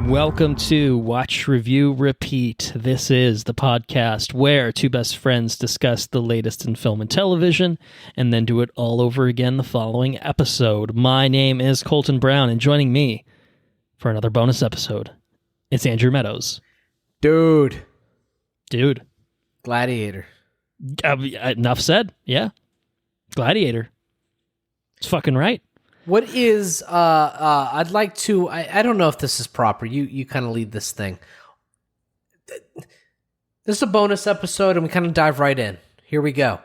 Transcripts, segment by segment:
Welcome to Watch, Review, Repeat. This is the podcast where two best friends discuss the latest in film and television and then do it all over again the following episode. My name is Colton Brown, and joining me for another bonus episode, it's Andrew Meadows. Dude. Gladiator. Enough said. Yeah. Gladiator. It's fucking right. What is, I'd like to, I don't know if this is proper. You kind of lead this thing. This is a bonus episode, and we kind of dive right in. Here we go.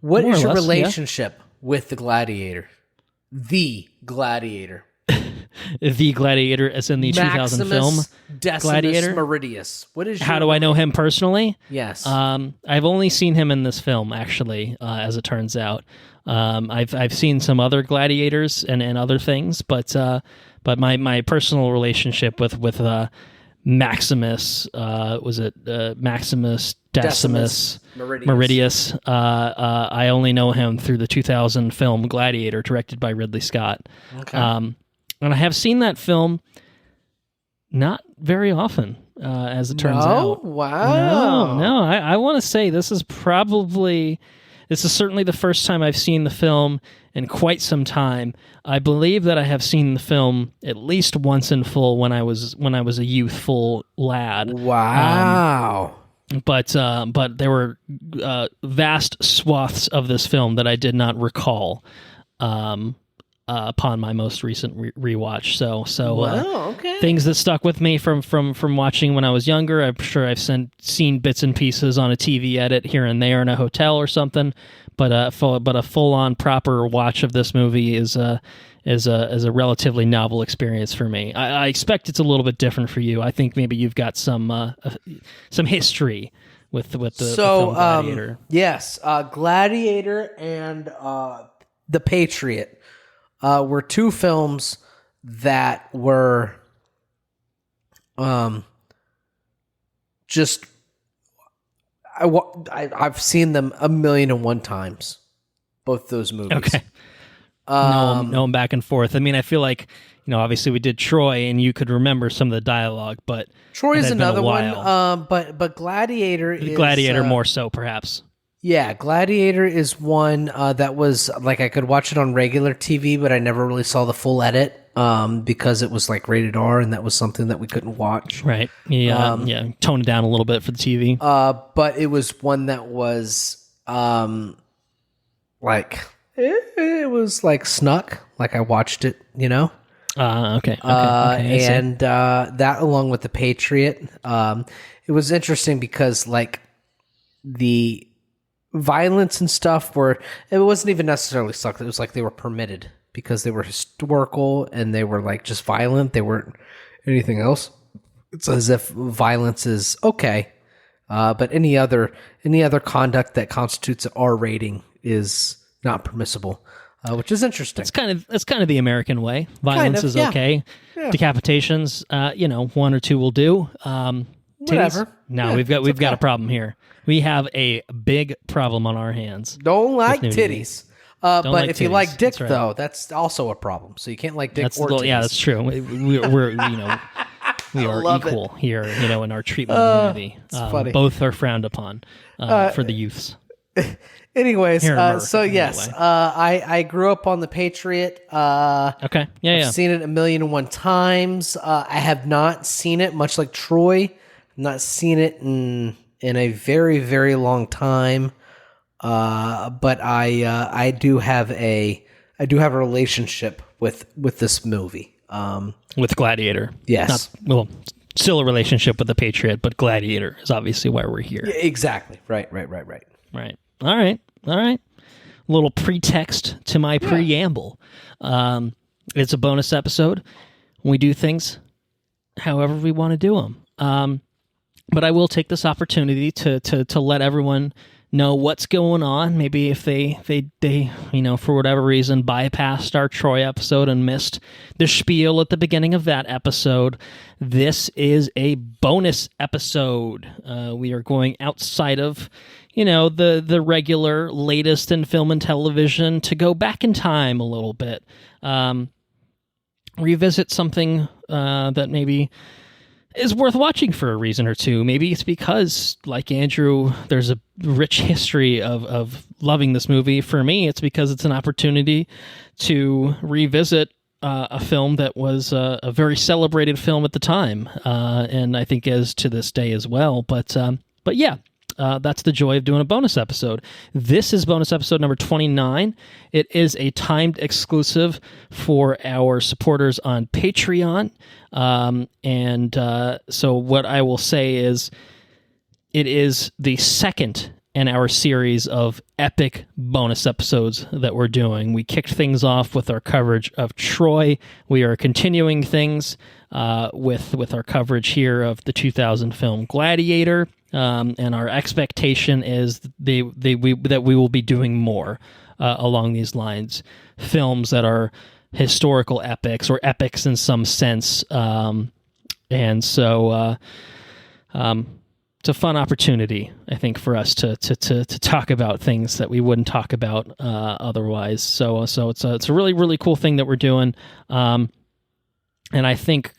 What is your relationship with the Gladiator? The Gladiator. The Gladiator, as in the 2000 film Gladiator. Meridius. What is? How do I know him personally? Yes. I've only seen him in this film, actually, as it turns out. I've seen some other Gladiators and other things, but my personal relationship with Maximus, was it Maximus Decimus Meridius? I only know him through the 2000 film Gladiator, directed by Ridley Scott. Okay. And I have seen that film not very often, as it turns out. Wow. No. I want to say this is certainly the first time I've seen the film in quite some time. I believe that I have seen the film at least once in full when I was a youthful lad. Wow. But there were vast swaths of this film that I did not recall upon my most recent rewatch. So wow, okay. Things that stuck with me from watching when I was younger. I'm sure I've seen bits and pieces on a TV edit here and there in a hotel or something. But a full on proper watch of this movie is a relatively novel experience for me. I expect it's a little bit different for you. I think maybe you've got some history with the film Gladiator. Yes, Gladiator and The Patriot were two films that were just I've seen them 1,000,001 times, both those movies. Okay. No, I'm back and forth. I mean, I feel like, obviously we did Troy, and you could remember some of the dialogue, but Troy is another one. But Gladiator is Gladiator more so, perhaps. Yeah, Gladiator is one that was like I could watch it on regular TV, but I never really saw the full edit because it was like rated R, and that was something that we couldn't watch. Right. Yeah. Tone it down a little bit for the TV. But it was one that was like it was like snuck. Like I watched it, Okay. And that along with The Patriot, it was interesting because like the violence and stuff it wasn't even necessarily sucked. It was like they were permitted because they were historical and they were like just violent. They weren't anything else. It's as if violence is okay, but any other conduct that constitutes an R rating is not permissible, which is interesting. That's kind of the American way. Violence is okay. Yeah. Decapitations, one or two will do. Whatever. No, we've got a problem here. We have a big problem on our hands. Don't like titties. But like if titties. you like dick, that's right. Though, that's also a problem. So you can't like dick or titties. Yeah, that's true. We're we are equal here, in our treatment of the movie. It's funny. Both are frowned upon for the youths. Anyways, America, yes, I grew up on The Patriot. Okay, yeah. I've seen it 1,000,001 times. I have not seen it, much like Troy. I've not seen it in a very, very long time. But I do have a relationship with this movie. With Gladiator. Yes. Still a relationship with The Patriot, but Gladiator is obviously why we're here. Yeah, exactly. Right. Right. All right. A little pretext to my preamble. It's a bonus episode. We do things however we want to do them. But I will take this opportunity to let everyone know what's going on. Maybe if they for whatever reason bypassed our Troy episode and missed the spiel at the beginning of that episode, this is a bonus episode. We are going outside of the regular latest in film and television to go back in time a little bit, revisit something that maybe is worth watching for a reason or two. Maybe it's because, like Andrew, there's a rich history of loving this movie. For me, it's because it's an opportunity to revisit a film that was a very celebrated film at the time, and I think is to this day as well. But yeah. That's the joy of doing a bonus episode. This is bonus episode number 29. It is a timed exclusive for our supporters on Patreon. So what I will say is it is the second in our series of epic bonus episodes that we're doing. We kicked things off with our coverage of Troy. We are continuing things with our coverage here of the 2000 film Gladiator. And our expectation is that we will be doing more along these lines. Films that are historical epics or epics in some sense. And so it's a fun opportunity, I think, for us to talk about things that we wouldn't talk about otherwise. So it's a really, really cool thing that we're doing. And I think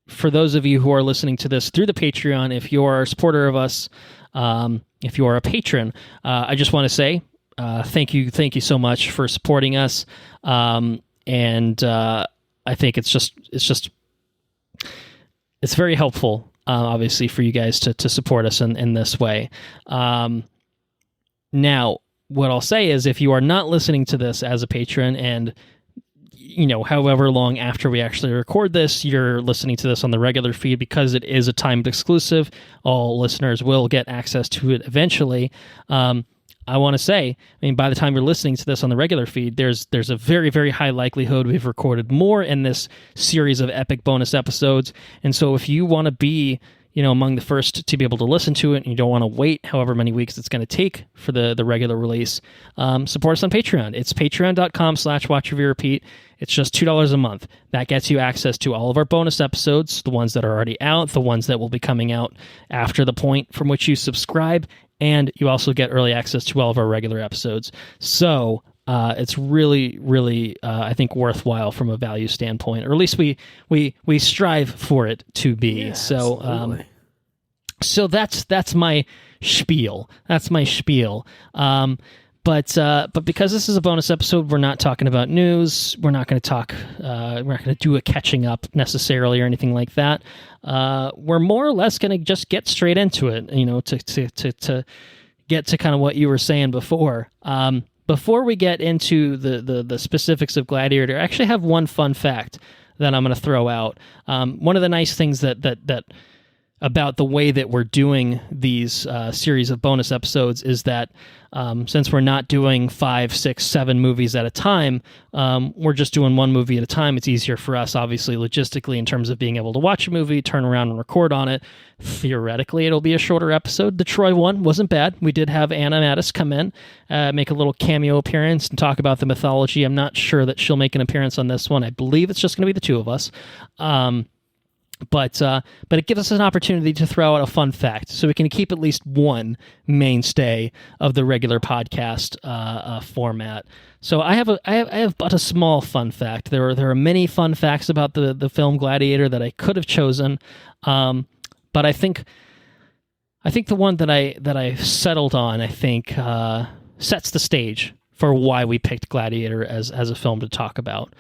for those of you who are listening to this through the Patreon, if you're a supporter of us, if you are a patron, I just want to say thank you so much for supporting us. I think it's very helpful, obviously, for you guys to support us in this way. Now, what I'll say is, if you are not listening to this as a patron and however long after we actually record this, you're listening to this on the regular feed, because it is a timed exclusive. All listeners will get access to it eventually. I want to say, by the time you're listening to this on the regular feed, there's a very, very high likelihood we've recorded more in this series of epic bonus episodes. And so if you want to be among the first to be able to listen to it, and you don't want to wait however many weeks it's going to take for the regular release, support us on Patreon. It's patreon.com/watchreviewrepeat. It's just $2 a month. That gets you access to all of our bonus episodes, the ones that are already out, the ones that will be coming out after the point from which you subscribe, and you also get early access to all of our regular episodes. So it's really, really, I think, worthwhile from a value standpoint, or at least we strive for it to be. Yeah, so that's my spiel. That's my spiel. But because this is a bonus episode, we're not talking about news. We're not going to talk. We're not going to do a catching up necessarily or anything like that. We're more or less going to just get straight into it. To get to kind of what you were saying before. Before we get into the specifics of Gladiator, I actually have one fun fact that I'm going to throw out. One of the nice things that about the way that we're doing these series of bonus episodes is that since we're not doing 5, 6, 7 movies at a time, we're just doing one movie at a time. It's easier for us, obviously, logistically, in terms of being able to watch a movie, turn around and record on it. Theoretically, it'll be a shorter episode. The Troy one wasn't bad. We did have Anna Mattis come in, make a little cameo appearance and talk about the mythology. I'm not sure that she'll make an appearance on this one. I believe it's just going to be the two of us. But it gives us an opportunity to throw out a fun fact, so we can keep at least one mainstay of the regular podcast format. So I have but a small fun fact. There are many fun facts about the film Gladiator that I could have chosen, but I think the one that I settled on, I think, sets the stage for why we picked Gladiator as a film to talk about.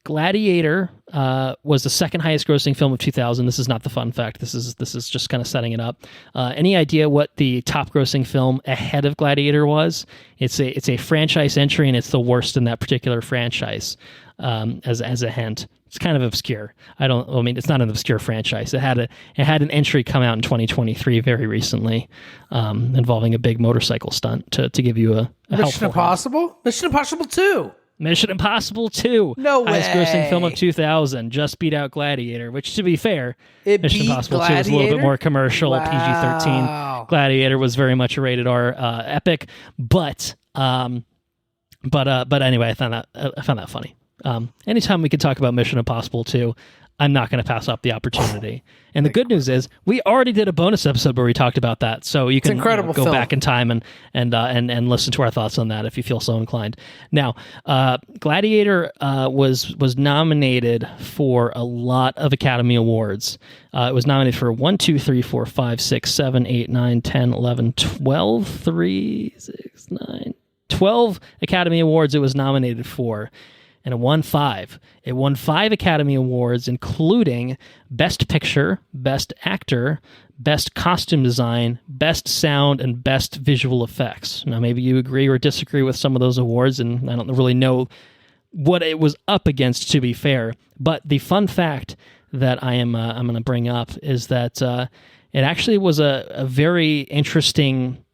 Gladiator was the second highest grossing film of 2000. This is not the fun fact. This is just kind of setting it up. Any idea what the top grossing film ahead of Gladiator was? It's a franchise entry, and it's the worst in that particular franchise. As a hint, it's kind of obscure. It's not an obscure franchise. It had an entry come out in 2023 very recently, involving a big motorcycle stunt. To give you a Mission Impossible? Hint. Mission Impossible 2. Mission Impossible 2. No way. Highest grossing film of 2000. Just beat out Gladiator, which, to be fair, Mission Impossible Gladiator? 2 was a little bit more commercial, Wow. PG-13. Gladiator was very much a rated R epic, but anyway, I found that funny. Anytime we could talk about Mission Impossible 2, I'm not going to pass up the opportunity. And the good news is we already did a bonus episode where we talked about that. So you can go film. back in time and listen to our thoughts on that if you feel so inclined. Now, Gladiator was nominated for a lot of Academy Awards. It was nominated for 1, 2, 3, 4, 5, 6, 7, 8, 9, 10, 11, 12, 3, 6, 9, 12 Academy Awards it was nominated for. And it won 5. It won 5 Academy Awards, including Best Picture, Best Actor, Best Costume Design, Best Sound, and Best Visual Effects. Now, maybe you agree or disagree with some of those awards, and I don't really know what it was up against, to be fair. But the fun fact that I'm going to bring up is that it actually was a very interesting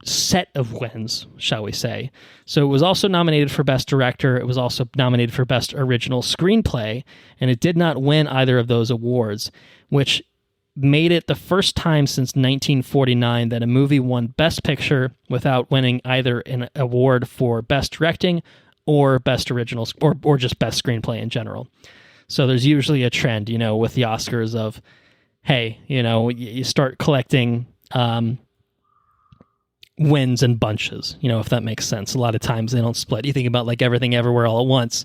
set of wins, shall we say. So it was also nominated for Best Director. It was also nominated for Best Original Screenplay, and it did not win either of those awards, which made it the first time since 1949 that a movie won Best Picture without winning either an award for Best Directing or Best Original, or just Best Screenplay in general. So there's usually a trend, with the Oscars of, hey, you start collecting wins in bunches, if that makes sense. A lot of times they don't split. You think about like Everything Everywhere All at Once.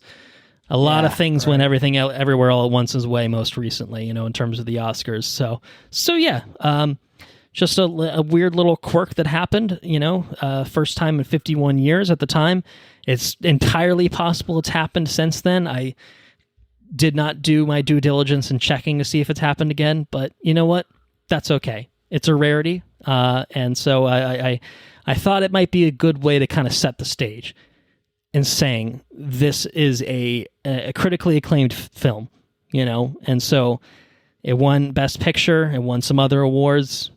A lot of things went Everything Everywhere All at Once's way most recently, in terms of the Oscars. So yeah, just a weird little quirk that happened, first time in 51 years at the time. It's entirely possible it's happened since then. I did not do my due diligence in checking to see if it's happened again, but you know what? That's okay. It's a rarity. And so I thought it might be a good way to kind of set the stage in saying this is a critically acclaimed film, and so it won Best Picture, it won some other awards.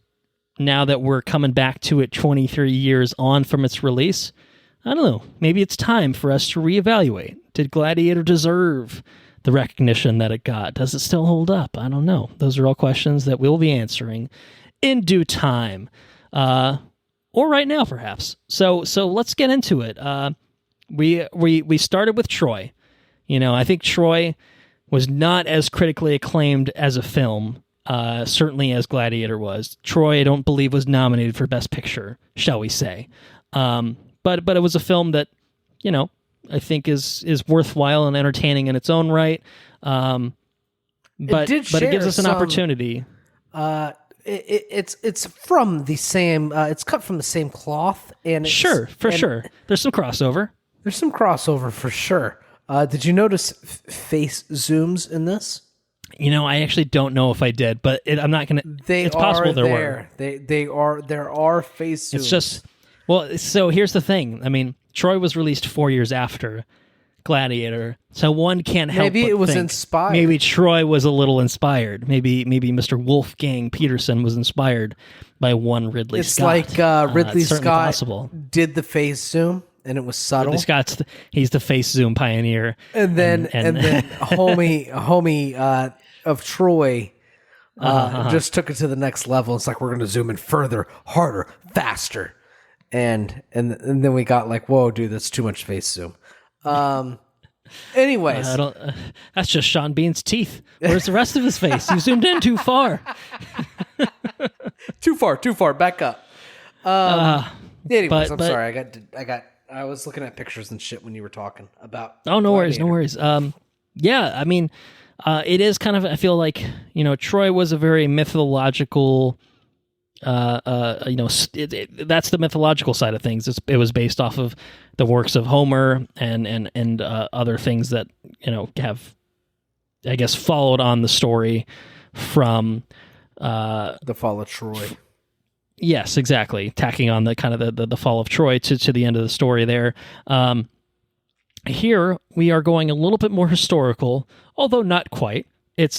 Now that we're coming back to it 23 years on from its release, I don't know, maybe it's time for us to reevaluate. Did Gladiator deserve the recognition that it got? Does it still hold up? I don't know. Those are all questions that we'll be answering in due time, or right now, perhaps. So let's get into it. We started with Troy. I think Troy was not as critically acclaimed as a film, certainly as Gladiator was. Troy, I don't believe, was nominated for Best Picture, shall we say? But it was a film that, I think is worthwhile and entertaining in its own right. But it gives us an opportunity. It's from the same. It's cut from the same cloth, and sure. There's some crossover. There's some crossover for sure. Did you notice face zooms in this? I actually don't know if I did, but I'm not gonna. It's possible there were. There are face zooms. It's just So here's the thing. I mean, Troy was released 4 years after Gladiator, so one can't help. Maybe but it was think inspired. Maybe Troy was a little inspired. Maybe Mr. Wolfgang Peterson was inspired by one Ridley Scott. It's like Ridley Scott possible. did the face zoom, and it was subtle. Ridley Scott's he's the face zoom pioneer. And then homie of Troy just took it to the next level. It's like, we're going to zoom in further, harder, faster, and then we got like, whoa, dude, that's too much face zoom. Anyways, that's just Sean Bean's teeth. Where's the rest of his face? You zoomed in too far. Too far. Back up. Anyways, I'm sorry. I was looking at pictures and shit when you were talking about. Oh, no worries. Yeah, I mean, it is kind of. I feel like Troy was a very mythological. That's the mythological side of things. It was based off of the works of Homer and other things that have, I guess, followed on the story from the fall of Troy. Yes, exactly. Tacking on the kind of the fall of Troy to the end of the story there. Here we are going a little bit more historical, although not quite. It's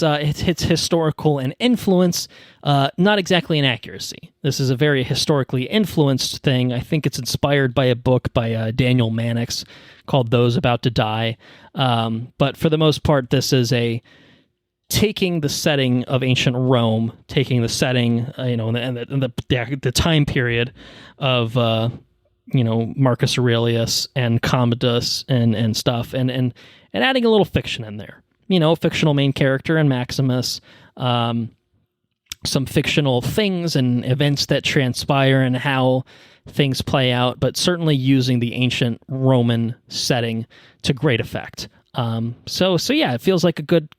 historical in influence, not exactly in accuracy. This is a very historically influenced thing. I think it's inspired by a book by Daniel Mannix called "Those About to Die." But for the most part, this is taking the setting of ancient Rome, taking the setting, and the time period of Marcus Aurelius and Commodus and stuff, and adding a little fiction in there. a fictional main character in Maximus, some fictional things and events that transpire and how things play out, but certainly using the ancient Roman setting to great effect. So yeah, it feels like a good,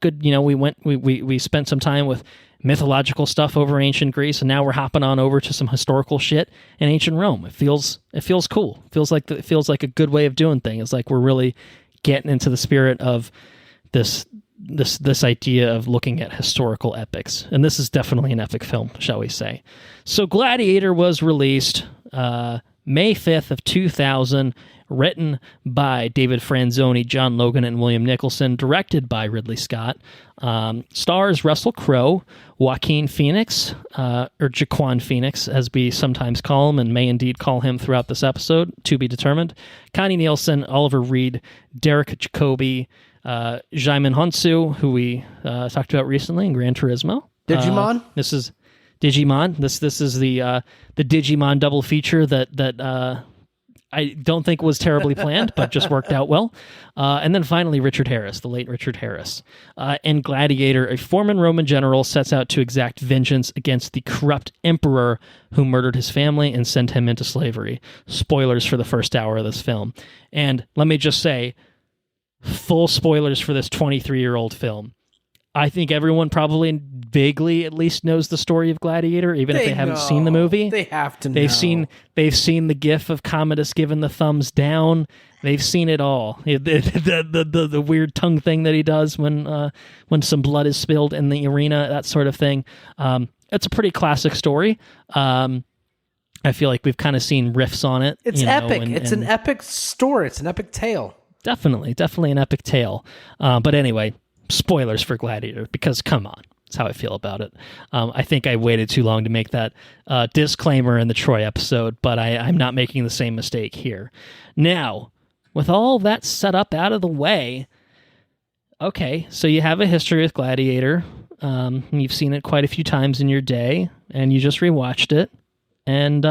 we spent some time with mythological stuff over ancient Greece, and now we're hopping on over to some historical shit in ancient Rome. It feels cool. It feels like a good way of doing things. It's like we're really getting into the spirit of this idea of looking at historical epics. And this is definitely an epic film, shall we say. So Gladiator was released May 5th of 2000, written by David Franzoni, John Logan, and William Nicholson, directed by Ridley Scott. Stars Russell Crowe, Joaquin Phoenix, or Jaquan Phoenix, as we sometimes call him, and may indeed call him throughout this episode, to be determined. Connie Nielsen, Oliver Reed, Derek Jacobi, Jaimon Hounsou, who we talked about recently in Gran Turismo. Digimon? This is Digimon. This is the Digimon double feature that I don't think was terribly planned, but just worked out well. And then finally, Richard Harris, the late Richard Harris. In Gladiator, a former Roman general sets out to exact vengeance against the corrupt emperor who murdered his family and sent him into slavery. Spoilers for the first hour of this film. And let me just say, full spoilers for this 23-year-old film. I think everyone probably vaguely at least knows the story of Gladiator, even if they haven't seen the movie. They have to know. They've seen the gif of Commodus giving the thumbs down. They've seen it all. The weird tongue thing that he does when some blood is spilled in the arena, that sort of thing. It's a pretty classic story. I feel like we've kind of seen riffs on it. It's epic. It's an epic story. It's an epic tale. Definitely an epic tale. But anyway, spoilers for Gladiator, because come on, that's how I feel about it. I think I waited too long to make that disclaimer in the Troy episode, but I'm not making the same mistake here. Now, with all that set up out of the way, okay, so you have a history with Gladiator. You've seen it quite a few times in your day, and you just rewatched it. And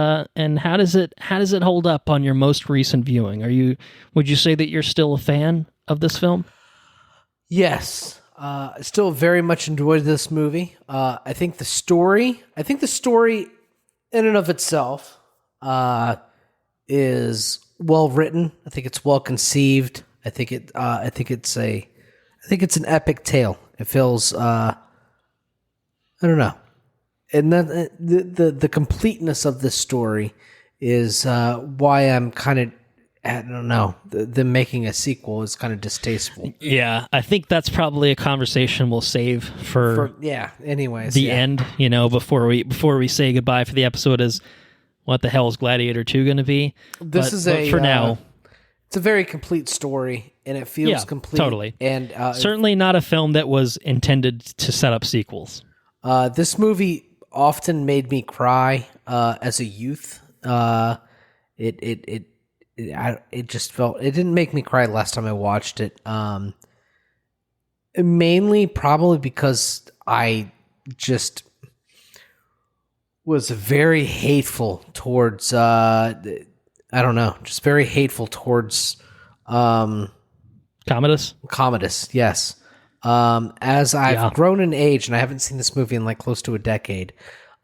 how does it hold up on your most recent viewing? Would you say that you're still a fan of this film? Yes. I still very much enjoyed this movie. I think the story in and of itself is well written. I think it's well conceived. I think it's an epic tale. It feels I don't know. And then the completeness of this story is why I'm kind of, I don't know, them making a sequel is kind of distasteful. Yeah, I think that's probably a conversation we'll save for anyways. The end, before we say goodbye for the episode, is what the hell is Gladiator 2 going to be? But for now, it's a very complete story, and it feels complete. Totally. And certainly not a film that was intended to set up sequels. This movie often made me cry as a youth. It just felt, it didn't make me cry last time I watched it. Mainly probably because I just was very hateful towards very hateful towards Commodus, yes. As I've grown in age, and I haven't seen this movie in like close to a decade,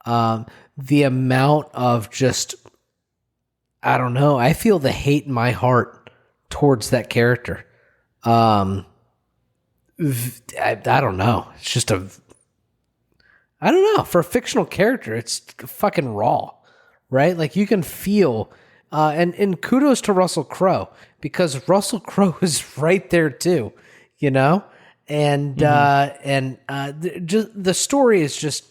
the amount of just, I don't know, I feel the hate in my heart towards that character. I don't know. It's just I don't know. For a fictional character, it's fucking raw, right? Like you can feel, and kudos to Russell Crowe, because Russell Crowe is right there too, And the story is just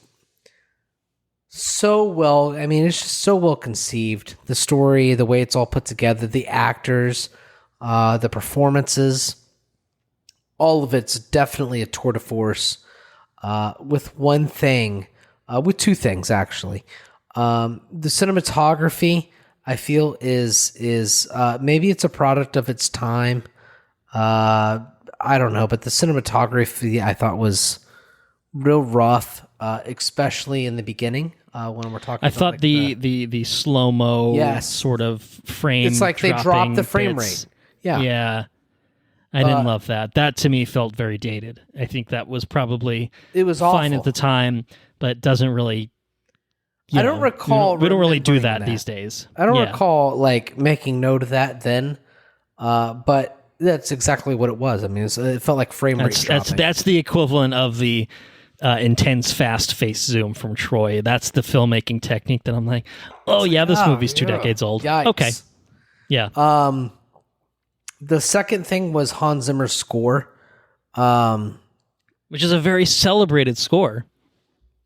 so well. I mean, it's just so well conceived. The story, the way it's all put together, the actors, the performances, all of it's definitely a tour de force. With two things actually. The cinematography, I feel, is maybe it's a product of its time. I don't know, but the cinematography I thought was real rough, especially in the beginning when we're talking. I thought the slow mo sort of frame. It's like they dropped the frame rate. Yeah, yeah. I didn't love that. That to me felt very dated. I think that was probably it was fine awful at the time, but doesn't really. I don't recall. We don't really do remembering that these days. I don't recall like making note of that then, but that's exactly what it was. I mean, it felt like frame rate dropping. That's the equivalent of the intense fast face zoom from Troy. That's the filmmaking technique that I'm like, oh yeah, this movie's 2 decades old. Yikes. Okay, yeah. The second thing was Hans Zimmer's score, Which is a very celebrated score.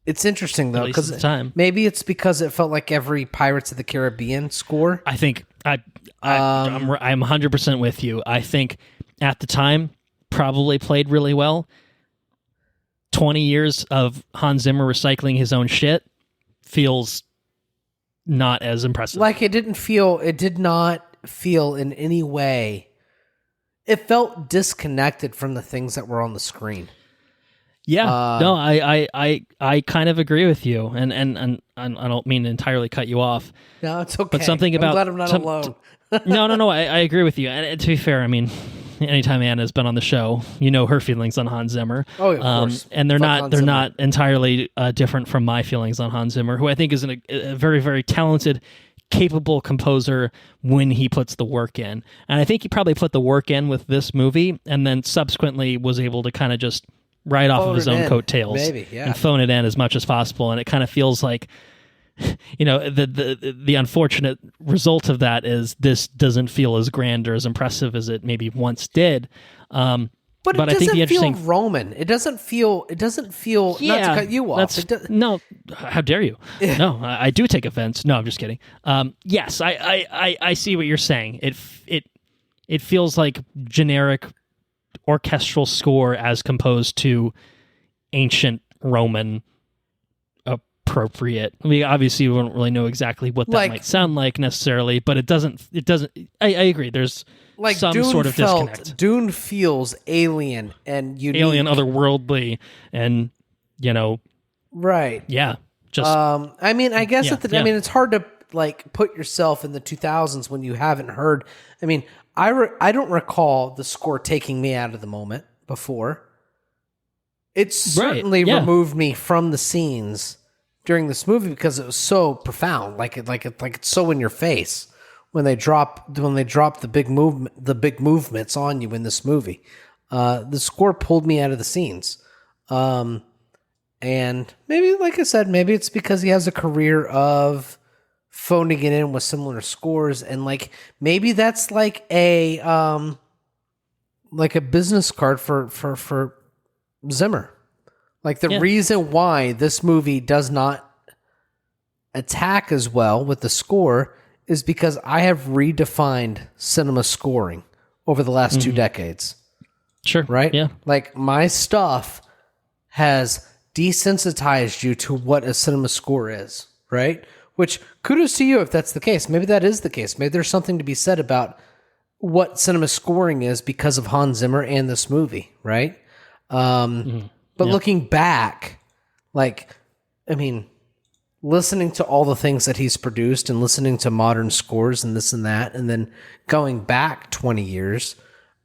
It's interesting though, because maybe it's because it felt like every Pirates of the Caribbean score. I think I'm 100% with you. I think at the time probably played really well. 20 years of Hans Zimmer recycling his own shit feels not as impressive. Like it did not feel in any way. It felt disconnected from the things that were on the screen. Yeah, no, I kind of agree with you, and I don't mean to entirely cut you off. No, it's okay. But something about I'm glad I'm not alone. No, I agree with you. And to be fair, I mean, anytime Anna's been on the show, you know her feelings on Hans Zimmer. Oh, of course. And they're not entirely different from my feelings on Hans Zimmer, who I think is a very, very talented, capable composer when he puts the work in. And I think he probably put the work in with this movie, and then subsequently was able to kind of just right off of his own coattails and phone it in as much as possible. And it kind of feels like, you know, the unfortunate result of that is this doesn't feel as grand or as impressive as it maybe once did. But I think the interesting feel Roman. It doesn't feel. Yeah, not to cut you off. No, how dare you? No, I do take offense. No, I'm just kidding. Yes, I see what you're saying. It feels like generic orchestral score as composed to ancient Roman appropriate. I mean, obviously we don't really know exactly what that might sound like necessarily, but it doesn't I agree. There's like some Dune sort of disconnect. Dune feels alien and unique. Alien, otherworldly, and you know, right. Yeah. Just I mean, I guess I mean, it's hard to like put yourself in the 2000s when you haven't heard. I mean, I don't recall the score taking me out of the moment before. It certainly removed me from the scenes during this movie because it was so profound, like it's so in your face when they drop the big movements on you in this movie. The score pulled me out of the scenes, and maybe, like I said, maybe it's because he has a career of phoning it in with similar scores, and like maybe that's like a business card for Zimmer. Like the reason why this movie does not attack as well with the score is because I have redefined cinema scoring over the last 2 decades. Sure. Right? Yeah. Like my stuff has desensitized you to what a cinema score is, right? Which, kudos to you if that's the case. Maybe that is the case. Maybe there's something to be said about what cinema scoring is because of Hans Zimmer and this movie, right? But looking back, like, I mean, listening to all the things that he's produced and listening to modern scores and this and that, and then going back 20 years,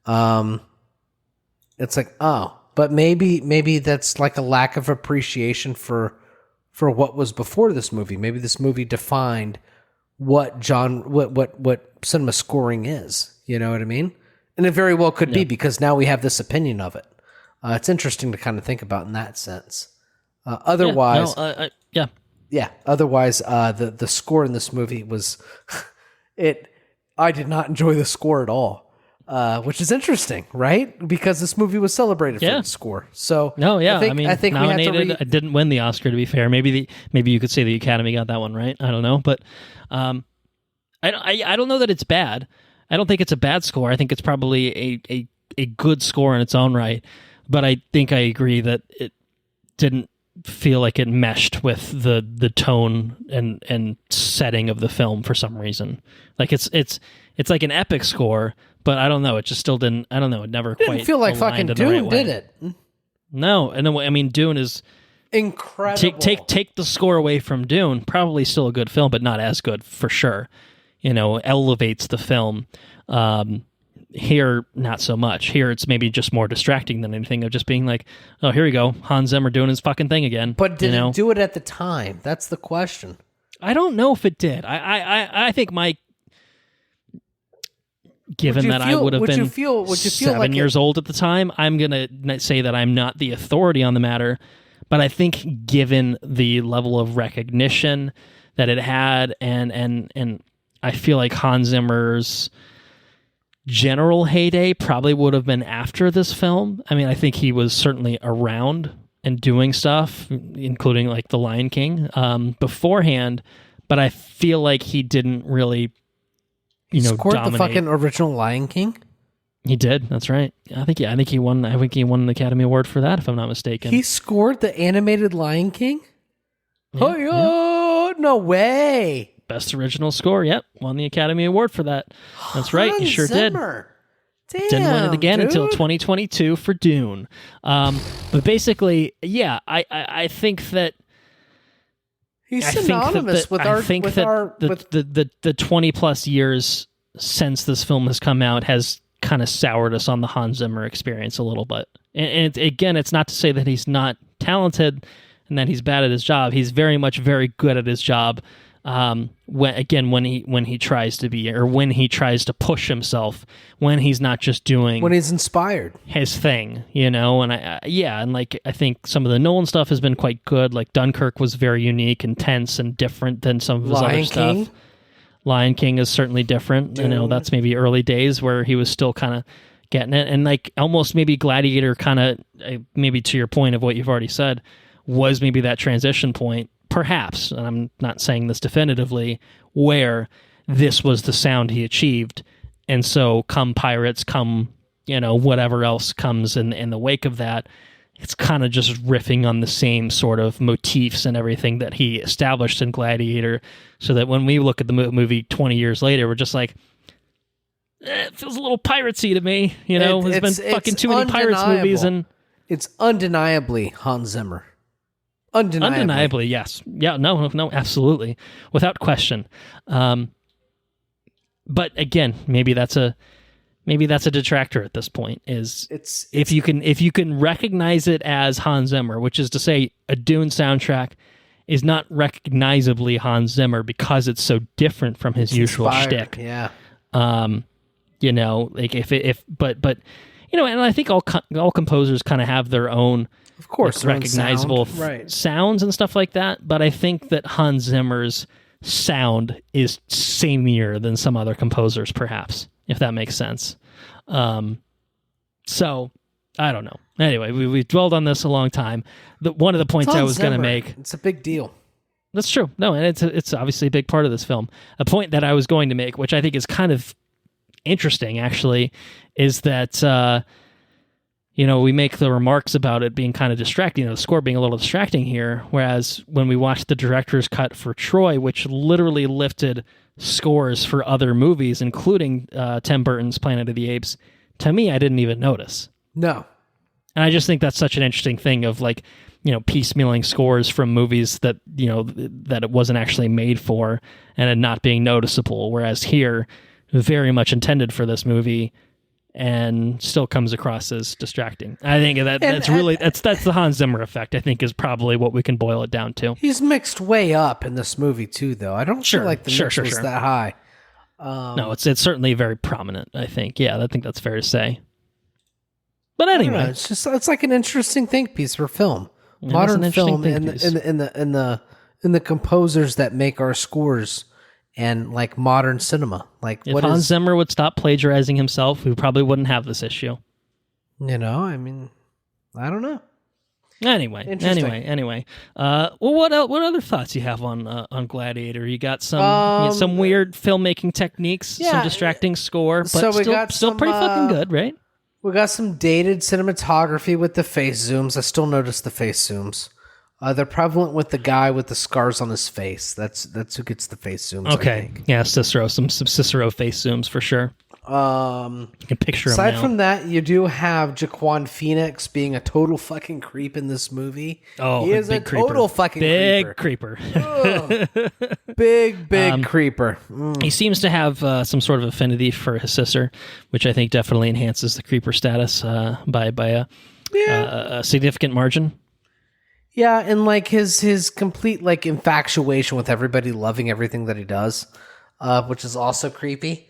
it's like, oh, but maybe that's like a lack of appreciation for what was before this movie. Maybe this movie defined what cinema scoring is. You know what I mean? And it very well could be because now we have this opinion of it. It's interesting to kind of think about in that sense. Otherwise, Otherwise, the score in this movie was I did not enjoy the score at all, which is interesting, right? Because this movie was celebrated for its score. So I think nominated. we have to it didn't win the Oscar, to be fair. Maybe you could say the Academy got that one right. I don't know, but I don't know that it's bad. I don't think it's a bad score. I think it's probably a good score in its own right. But I think I agree that it didn't feel like it meshed with the tone and setting of the film for some reason. Like it's like an epic score, but I don't know. It just still didn't. I don't know. It never quite didn't feel like fucking Dune, did it? No, and I mean Dune is incredible. Take the score away from Dune, probably still a good film, but not as good for sure. You know, elevates the film. Here, not so much. Here, it's maybe just more distracting than anything of just being like, oh, here we go, Hans Zimmer doing his fucking thing again. But did it do it at the time? That's the question. I don't know if it did. I think given that I would have been 7 years old at the time, I'm going to say that I'm not the authority on the matter. But I think given the level of recognition that it had, and I feel like Hans Zimmer's general heyday probably would have been after this film. I mean, I think he was certainly around and doing stuff, including like The Lion King, beforehand, but I feel like he didn't really, scored dominate. The fucking original Lion King? He did. That's right. I think he won an Academy Award for that, if I'm not mistaken. He scored the animated Lion King? Yeah. No way. Best original score. Yep, won the Academy Award for that. That's right. He sure Zimmer. did. Damn, Didn't win it again dude. until 2022 for Dune. But basically, yeah, I think that he's synonymous with our the 20 plus years since this film has come out has kind of soured us on the Hans Zimmer experience a little bit. And again, it's not to say that he's not talented and that he's bad at his job. He's very much very good at his job. When he tries to be, or when he tries to push himself, when he's not just doing, when he's inspired, his thing, and I think some of the Nolan stuff has been quite good. Like Dunkirk was very unique and tense and different than some of his other stuff. Lion King is certainly different. Dude. That's maybe early days where he was still kind of getting it, and like almost maybe Gladiator kind of, maybe to your point of what you've already said, was maybe that transition point. Perhaps, and I'm not saying this definitively, where this was the sound he achieved. And so come Pirates, come, whatever else comes in the wake of that, it's kind of just riffing on the same sort of motifs and everything that he established in Gladiator, so that when we look at the movie 20 years later, we're just like, it feels a little piratesy to me. There's been fucking too many Pirates movies. And it's undeniably Hans Zimmer. Undeniably, yes. Yeah, no, absolutely. Without question. But again, maybe that's a detractor at this point, if you can recognize it as Hans Zimmer, which is to say a Dune soundtrack is not recognizably Hans Zimmer because it's so different from his usual shtick. Yeah. And I think all composers kind of have their own, of course, recognizable sounds and stuff like that. But I think that Hans Zimmer's sound is sameier than some other composers, perhaps, if that makes sense. So I don't know. Anyway, we've dwelled on this a long time. One of the points I was going to make, it's a big deal. That's true. No, and it's obviously a big part of this film. A point that I was going to make, which I think is kind of interesting, actually, is that we make the remarks about it being kind of distracting, the score being a little distracting here, whereas when we watched the director's cut for Troy, which literally lifted scores for other movies, including Tim Burton's Planet of the Apes, to me, I didn't even notice. No. And I just think that's such an interesting thing of piecemealing scores from movies that, that it wasn't actually made for and it not being noticeable, whereas here, very much intended for this movie, and still comes across as distracting. I think that's the Hans Zimmer effect, I think, is probably what we can boil it down to. He's mixed way up in this movie too, though. I don't feel like the mix was that high. No, it's certainly very prominent, I think. Yeah, I think that's fair to say. But anyway, it's like an interesting think piece for film. Modern film in the composers that make our scores. And like modern cinema, if Hans Zimmer would stop plagiarizing himself, we probably wouldn't have this issue. I don't know. Anyway. What other thoughts you have on Gladiator? You got some weird filmmaking techniques, some distracting score, but still pretty fucking good, right? We got some dated cinematography with the face zooms. I still notice the face zooms. They're prevalent with the guy with the scars on his face. That's who gets the face zooms. Okay, yeah, Cicero, some Cicero face zooms for sure. You can picture him Aside now. from that, you do have Jaquan Phoenix being a total fucking creep in this movie. Oh, he is a big creeper. total fucking big creeper. Big creeper. He seems to have some sort of affinity for his sister, which I think definitely enhances the creeper status by a significant margin. Yeah, and like his complete like infatuation with everybody loving everything that he does, which is also creepy.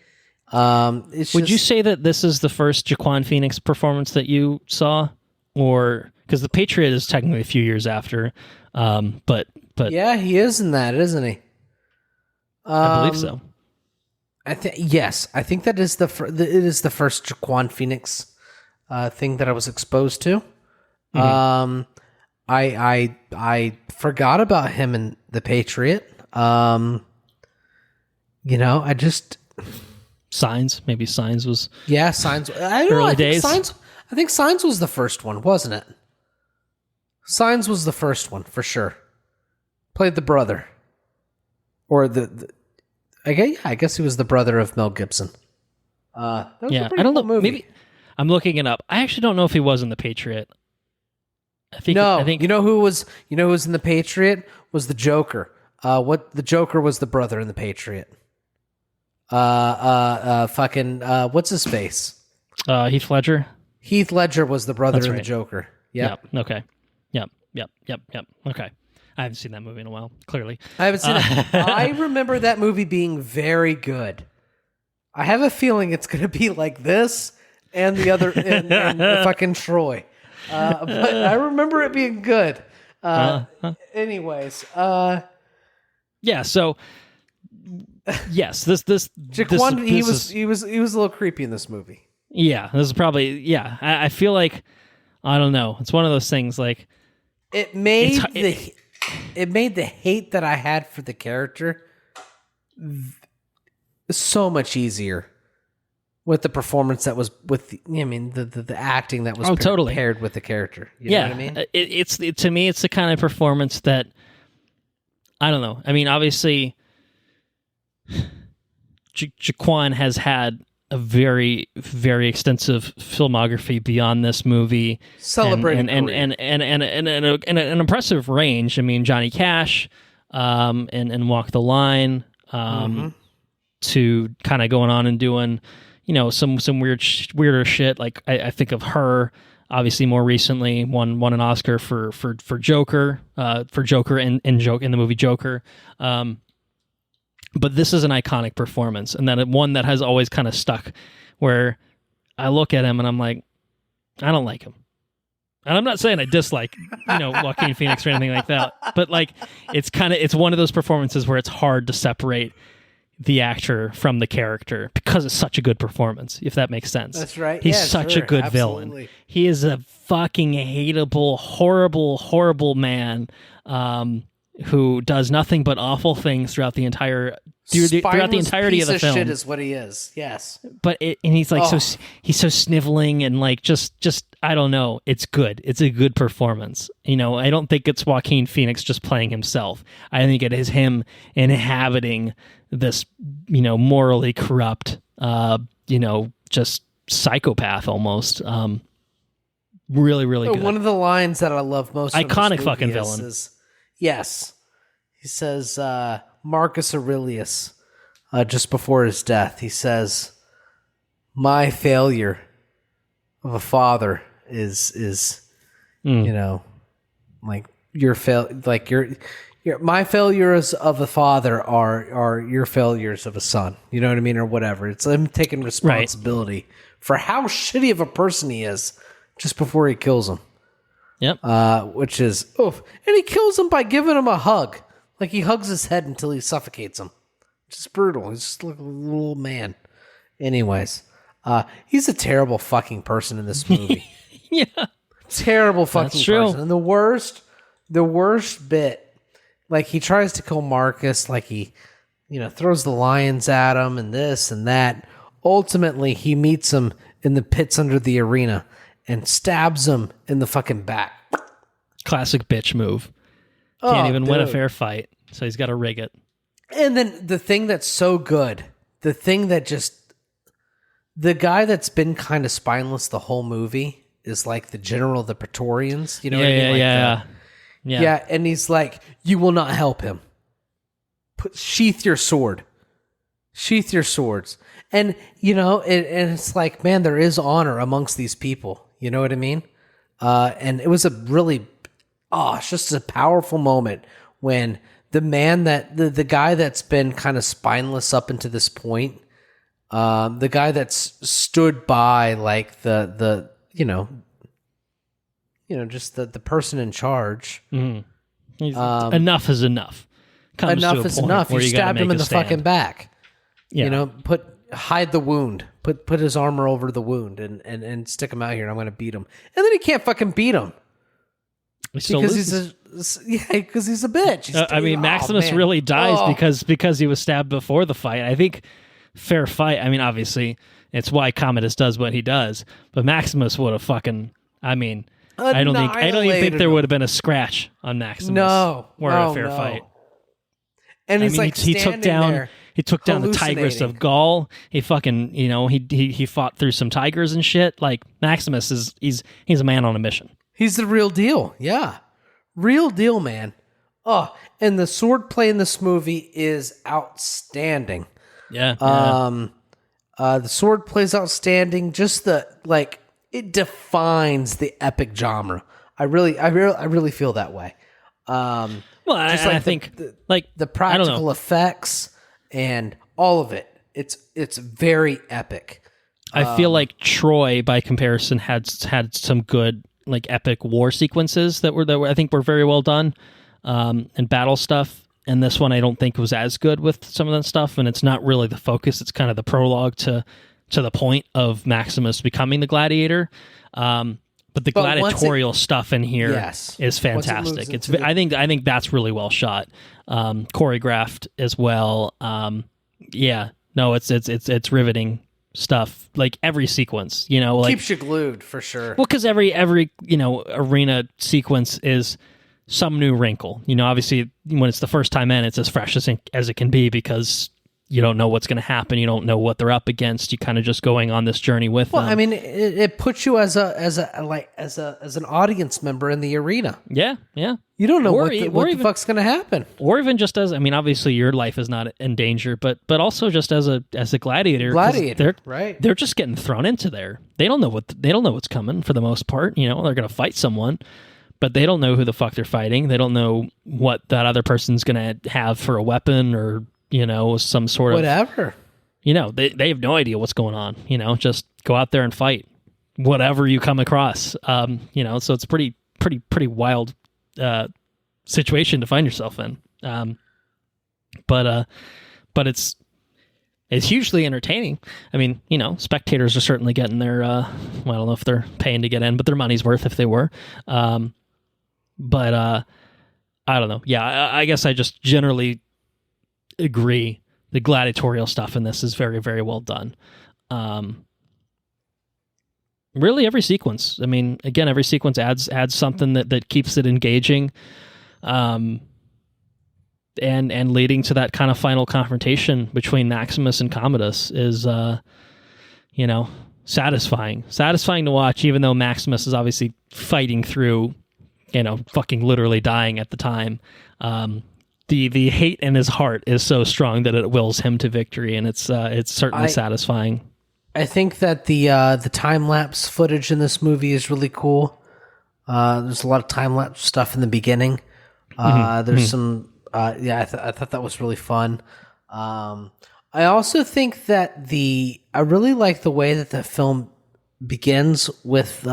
Would you say that this is the first Jaquan Phoenix performance that you saw, or because The Patriot is technically a few years after, but yeah, he is in that, isn't he? I believe so. I think that is it is the first Jaquan Phoenix thing that I was exposed to. I forgot about him in The Patriot. I just. Signs, maybe Signs was Signs. I don't know. early days. I think Signs was the first one, wasn't it? Signs was the first one for sure. Played the brother, or I guess he was the brother of Mel Gibson. That was a pretty I don't cool know. movie. Maybe I'm looking it up. I actually don't know if he was in The Patriot. I think you know who was in The Patriot was the Joker. The Joker was the brother in The Patriot. What's his face? Heath Ledger. Heath Ledger was the brother in right. the Joker. Yep. Okay. Yep. Okay. I haven't seen that movie in a while. Clearly, I haven't seen it. I remember that movie being very good. I have a feeling it's going to be like this and the other and fucking Troy. But I remember it being good. Anyways. Yeah. So. Yes, this Jaquan, he was a little creepy in this movie. Yeah, this is probably I feel like I don't know. It's one of those things like it made the hate that I had for the character so much easier with the performance that was with the acting that was totally paired with the character. You know what I mean? It's to me it's the kind of performance that I don't know. I mean, obviously. Jaquan has had a very, very extensive filmography beyond this movie, celebrating and an impressive range. I mean, Johnny Cash, and Walk the Line, to kind of going on and doing, some weirder shit. Like I think of Her, obviously more recently won an Oscar for Joker, in the movie Joker. But this is an iconic performance, and then one that has always kind of stuck, where I look at him and I'm like, I don't like him. And I'm not saying I dislike, Joaquin Phoenix or anything like that, but like, it's one of those performances where it's hard to separate the actor from the character because it's such a good performance, if that makes sense. That's right. He's such a good villain. He is a fucking hateable, horrible, horrible man, who does nothing but awful things throughout the entirety of the film. Shit is what he is. Yes, but he's like he's so sniveling and like just I don't know. It's good. It's a good performance. I don't think it's Joaquin Phoenix just playing himself. I think it is him inhabiting this morally corrupt just psychopath almost. Really, really good. One of the lines that I love most. Iconic fucking villain. Yes. He says, Marcus Aurelius, just before his death, he says, my failure of a father is like your my failures of a father are your failures of a son. You know what I mean? Or whatever. It's him taking responsibility for how shitty of a person he is just before he kills him. Yep. Which is oof. And he kills him by giving him a hug. Like he hugs his head until he suffocates him. Just brutal. He's just like a little man. Anyways, he's a terrible fucking person in this movie. Yeah. Terrible fucking That's true. person. And the worst bit, like he tries to kill Marcus, like he, throws the lions at him and this and that. Ultimately, he meets him in the pits under the arena and stabs him in the fucking back. Classic bitch move. Can't even win a fair fight, so he's got to rig it. And then the thing that's so good, the thing that just the guy that's been kind of spineless the whole movie is like the general of the Praetorians. You know what I mean? Like yeah. And he's like, you will not help him. Sheath your sword. Sheath your swords. And, and it's like, man, there is honor amongst these people. You know what I mean? And it was a really, it's just a powerful moment when the man the guy that's been kind of spineless up until this point, the guy that's stood by like the just the person in charge. Mm-hmm. Enough is enough. Enough is enough. You stabbed him in the fucking back. Yeah. Hide the wound. Put his armor over the wound and stick him out here. And I'm going to beat him. And then he can't fucking beat him. Because he's a bitch. Maximus really dies because he was stabbed before the fight. I think fair fight. I mean, obviously, it's why Commodus does what he does. But Maximus would have fucking. I don't even think there would have been a scratch on Maximus. No, a fair fight. And he took down. He took down the Tigress of Gaul. He fucking, he fought through some tigers and shit. Like Maximus he's a man on a mission. He's the real deal. Yeah. Real deal, man. Oh, and the swordplay in this movie is outstanding. Yeah. The swordplay is outstanding. Just it defines the epic genre. I really feel that way. I think the practical effects and all of it. It's very epic. I feel like Troy, by comparison, had some good epic war sequences that I think were very well done, and battle stuff. And this one I don't think was as good with some of that stuff. And it's not really the focus. It's kind of the prologue to the point of Maximus becoming the gladiator. But the gladiatorial stuff in here is fantastic. I think that's really well shot, choreographed as well. It's riveting stuff. Like every sequence, keeps you glued for sure. Well, because every arena sequence is some new wrinkle. Obviously when it's the first time in, it's as fresh as it can be because you don't know what's going to happen. You don't know what they're up against. You kind of just going on this journey with them. I mean, it puts you as an audience member in the arena. Yeah, yeah. You don't know what the fuck's going to happen. Or even just as, obviously your life is not in danger, but also just as a gladiator. They're just getting thrown into there. They don't know what's coming for the most part. They're going to fight someone, but they don't know who the fuck they're fighting. They don't know what that other person's going to have for a weapon or some sort of whatever. They have no idea what's going on. Just go out there and fight whatever you come across. So it's pretty wild situation to find yourself in. But it's hugely entertaining. Spectators are certainly getting their I don't know if they're paying to get in, but their money's worth if they were. I don't know. Yeah, I guess I just generally agree the gladiatorial stuff in this is very, very well done. Really every sequence. Again, every sequence adds something that keeps it engaging, and leading to that kind of final confrontation between Maximus and Commodus is satisfying to watch, even though Maximus is obviously fighting through fucking literally dying at the time. The hate in his heart is so strong that it wills him to victory, and it's certainly satisfying. I think that the time lapse footage in this movie is really cool. There's a lot of time lapse stuff in the beginning. There's some I thought that was really fun. I also think that I really like the way that the film begins with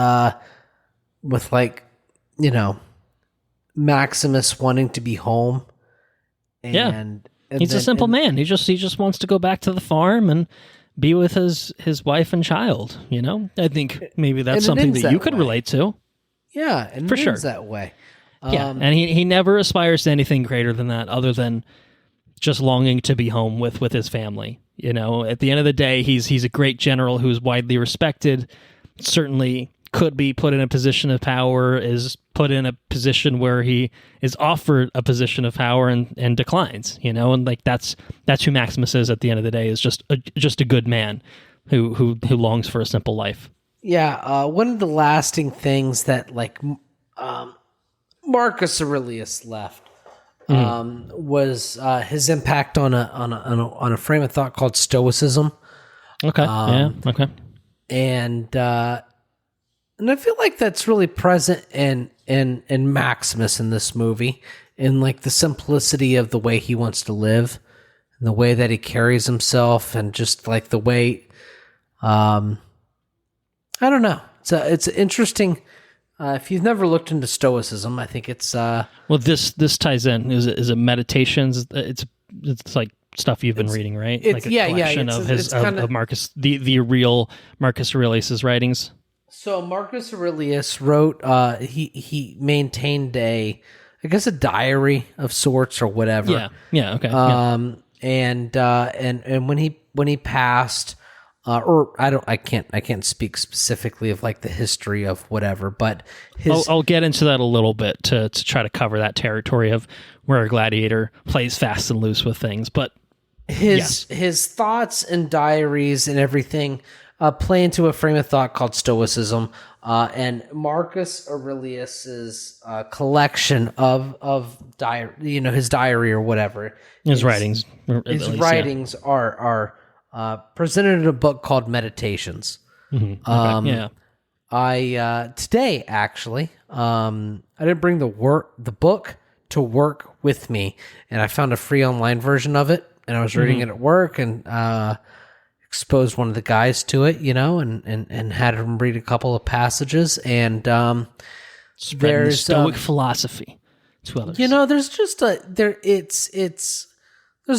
Maximus wanting to be home. And he's a simple man. He just wants to go back to the farm and be with his wife and child. I think maybe that's something that you could relate to. Yeah, and for sure, that way. And he never aspires to anything greater than that, other than just longing to be home with his family. At the end of the day, he's a great general who's widely respected. Certainly could be put in a position of power, is put in a position where he is offered a position of power and declines, and that's who Maximus is at the end of the day, is just a good man. who longs for a simple life. Yeah, one of the lasting things that Marcus Aurelius left was his impact on a frame of thought called Stoicism. Okay. Okay. And I feel like that's really present in Maximus in this movie, in like the simplicity of the way he wants to live, and the way that he carries himself, and just like the way, I don't know. It's interesting. If you've never looked into Stoicism, I think it's well. This ties in. Is it meditations? It's like stuff you've been reading, right? It's, like a collection of Marcus, the real Marcus Aurelius's writings. So Marcus Aurelius wrote. He maintained a diary of sorts or whatever. Yeah. Yeah. Okay. And when he passed. I can't speak specifically of like the history of whatever, but I'll get into that a little bit to try to cover that territory of where Gladiator plays fast and loose with things. But his thoughts and diaries and everything play into a frame of thought called Stoicism, and Marcus Aurelius's collection of diary, his diary or whatever, his writings. His writings are. Presented in a book called Meditations. Mm-hmm. Okay. I today actually, I didn't bring the book to work with me, and I found a free online version of it, and I was reading it at work, and exposed one of the guys to it, and had him read a couple of passages, and there's Stoic philosophy to others. There's just there's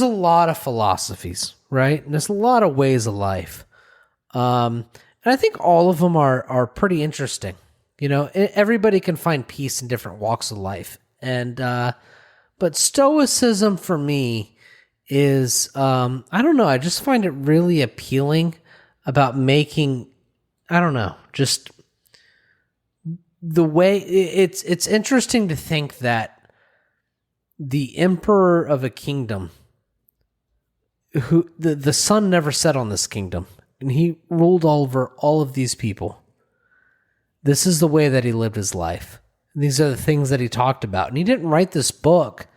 a lot of philosophies. Right? And there's a lot of ways of life. And I think all of them are pretty interesting. Everybody can find peace in different walks of life. And, but Stoicism for me is, I don't know, I just find it really appealing about making, I don't know, just the way it's interesting to think that the emperor of a kingdom, who the sun never set on this kingdom, and he ruled over all of these people. This is the way that he lived his life. And these are the things that he talked about. And he didn't write this book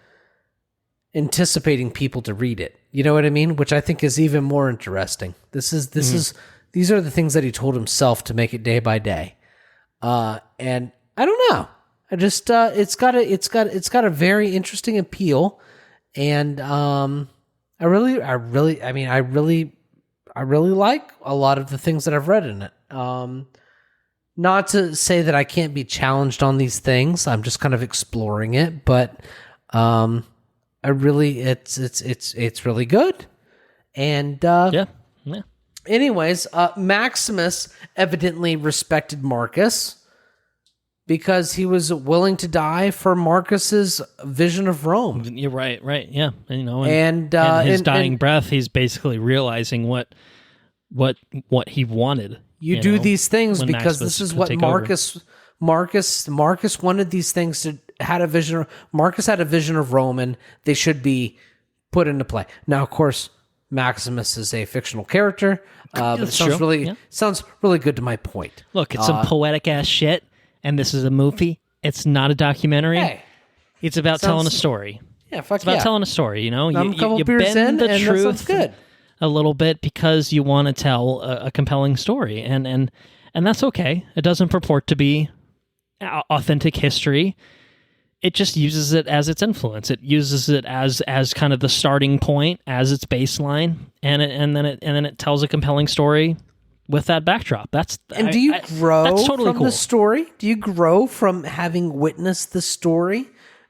anticipating people to read it. You know what I mean? Which I think is even more interesting. These are the things that he told himself to make it day by day. And I don't know. I just it's got a very interesting appeal, and I really like a lot of the things that I've read in it. Not to say that I can't be challenged on these things. I'm just kind of exploring it, but it's really good. And yeah. Anyways, Maximus evidently respected Marcus because he was willing to die for Marcus's vision of Rome. You're right, yeah. And and his dying breath, he's basically realizing what he wanted. You do these things because this is what Marcus wanted these things to had a vision. Marcus had a vision of Rome, and they should be put into play. Now, of course, Maximus is a fictional character, but it sounds really good to my point. Look, it's some poetic ass shit. And this is a movie. It's not a documentary. Hey, it's about telling a story. Yeah, fuck It's about telling a story, I'm a couple beers in, the and truth that sounds good. A little bit because you want to tell a compelling story, and that's okay. It doesn't purport to be authentic history. It just uses it as its influence. It uses it as kind of the starting point, as its baseline, and then it tells a compelling story with that backdrop. Do you grow from the story? Do you grow from having witnessed the story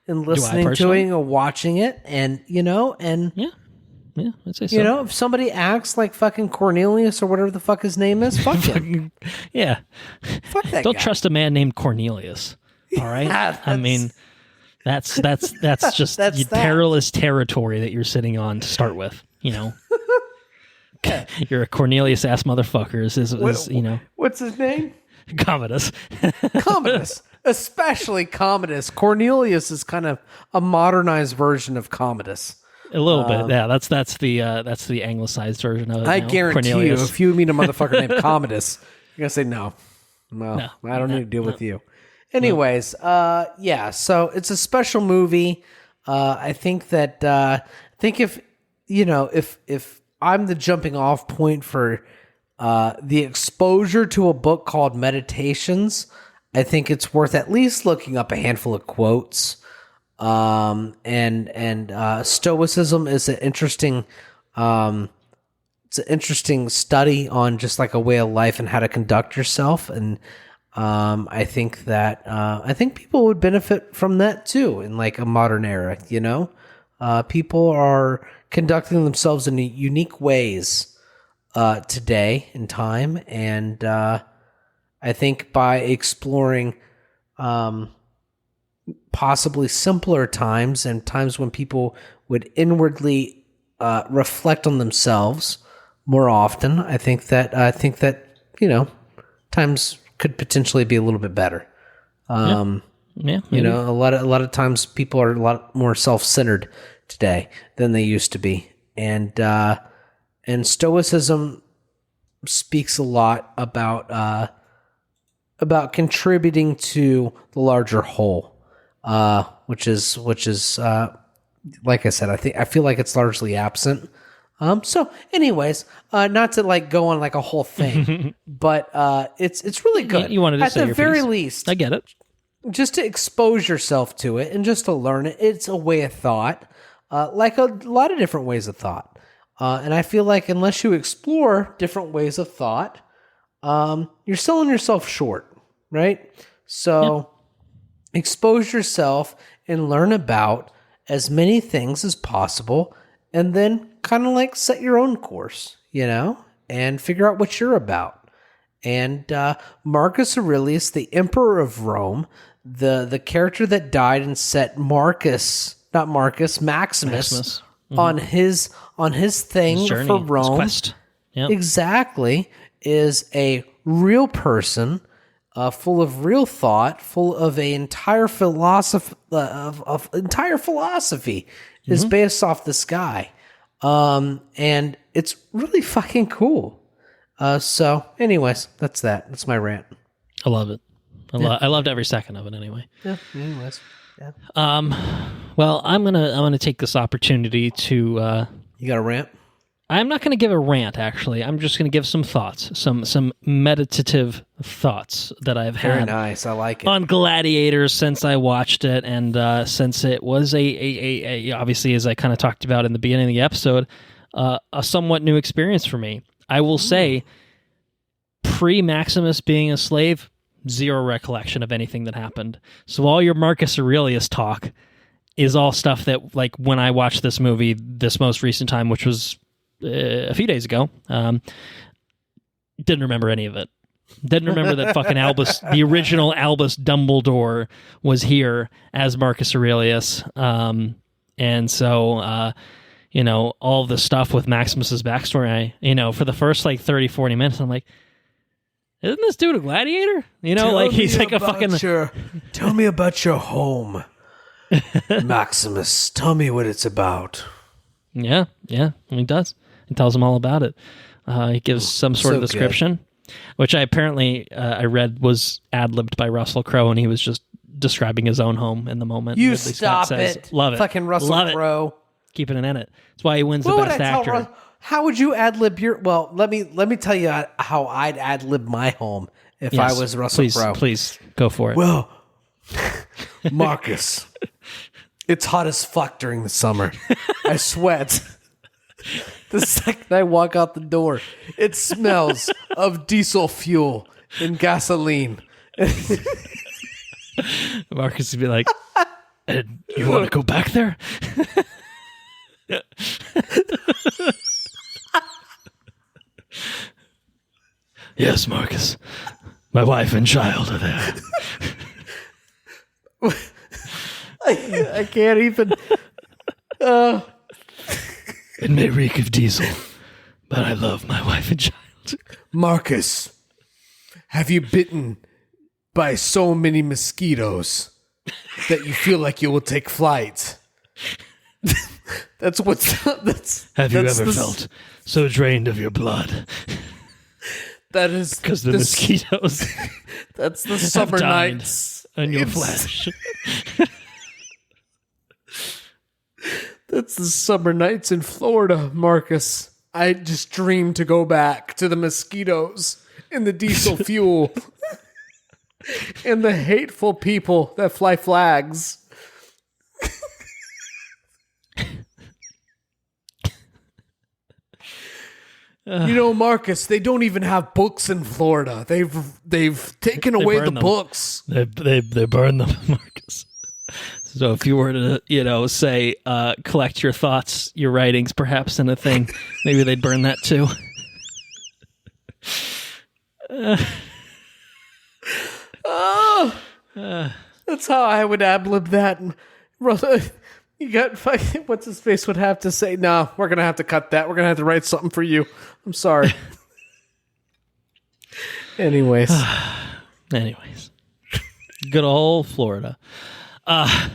and listening to it and watching it? And yeah, I'd say so. If somebody acts like fucking Cornelius or whatever the fuck his name is, fuck him. Yeah, fuck that. Don't guy. trust a man named Cornelius. All right, I mean, that's just perilous territory that you're sitting on to start with. You're a Cornelius ass motherfucker. Is What's his name? Commodus. Commodus. Especially Commodus. Cornelius is kind of a modernized version of Commodus. A little bit, yeah. That's the anglicized version of it. I guarantee Cornelius. you, if you meet a motherfucker named Commodus, you're gonna say no, I don't need to deal with you. Anyways, yeah. So it's a special movie. I think that if if I'm the jumping off point for the exposure to a book called Meditations, I think it's worth at least looking up a handful of quotes. Stoicism is an interesting study on just like a way of life and how to conduct yourself. And I think that I think people would benefit from that too in like a modern era. People are conducting themselves in unique ways today in time, and I think by exploring possibly simpler times and times when people would inwardly reflect on themselves more often, I think that times could potentially be a little bit better. Yeah, a lot of times people are a lot more self-centered today than they used to be, and Stoicism speaks a lot about contributing to the larger whole, which is like I said, I feel like it's largely absent. So anyways, not to like go on like a whole thing, but it's really good. You wanted to at say the your very piece. least, I get it. just to expose yourself to it and just to learn it. It's a way of thought, like a lot of different ways of thought. And I feel like unless you explore different ways of thought, you're selling yourself short, right? So expose yourself and learn about as many things as possible, and then kind of like set your own course, and figure out what you're about. And Marcus Aurelius, the emperor of Rome, the character that died and set Maximus on his thing His journey, for Rome, his quest. Yep. exactly, is a real person, full of real thought, full of a entire philosophy. Entire philosophy is based off this guy, and it's really fucking cool. So, anyways, that's that. That's my rant. I love it. I loved every second of it. Anyway. Yeah. Anyways. Yeah. Well, I'm gonna take this opportunity to. You got a rant? I'm not going to give a rant. Actually, I'm just going to give some thoughts, some meditative thoughts that I've had. Very nice. I like it. On Gladiator since I watched it, and since it was a obviously, as I kind of talked about in the beginning of the episode, a somewhat new experience for me. I will say, pre-Maximus being a slave, zero recollection of anything that happened. So all your Marcus Aurelius talk is all stuff that, like, when I watched this movie this most recent time, which was a few days ago, didn't remember any of it. Didn't remember that fucking Albus, the original Albus Dumbledore, was here as Marcus Aurelius. And so, all the stuff with Maximus's backstory, for the first like 30, 40 minutes, I'm like, isn't this dude a gladiator? He's like a fucking... Tell me about your home, Maximus. Tell me what it's about. Yeah, he does. He tells him all about it. He gives some sort of description, which I read was ad-libbed by Russell Crowe, and he was just describing his own home in the moment. You Ridley Scott stop says, it. Love it. Fucking Russell Crowe. Keeping it in it. That's why he wins the best actor. How would you ad-lib your... Well, let me tell you how I'd ad-lib my home if I was Russell Crowe. Please, go for it. Well, Marcus, it's hot as fuck during the summer. I sweat. The second I walk out the door, it smells of diesel fuel and gasoline. Marcus would be like, "And you want to go back there?" Yes, Marcus. My wife and child are there. I can't even. It may reek of diesel, but I love my wife and child. Marcus, have you bitten by so many mosquitoes that you feel like you will take flight? That's what's that's. Have you that's ever the- felt so drained of your blood? That is Because the mosquitoes That's the summer died nights on your in- flesh. That's the summer nights in Florida, Marcus. I just dream to go back to the mosquitoes and the diesel fuel and the hateful people that fly flags. You know, Marcus, they don't even have books in Florida. They've taken away the burn them. books. They burn them, Marcus. So if you were to, say, collect your thoughts, your writings, perhaps in a thing, maybe they'd burn that too. That's how I would ad-lib that. You got what's his face would have to say, no, we're gonna have to cut that. We're gonna have to write something for you. I'm sorry. Anyways. Good old Florida. I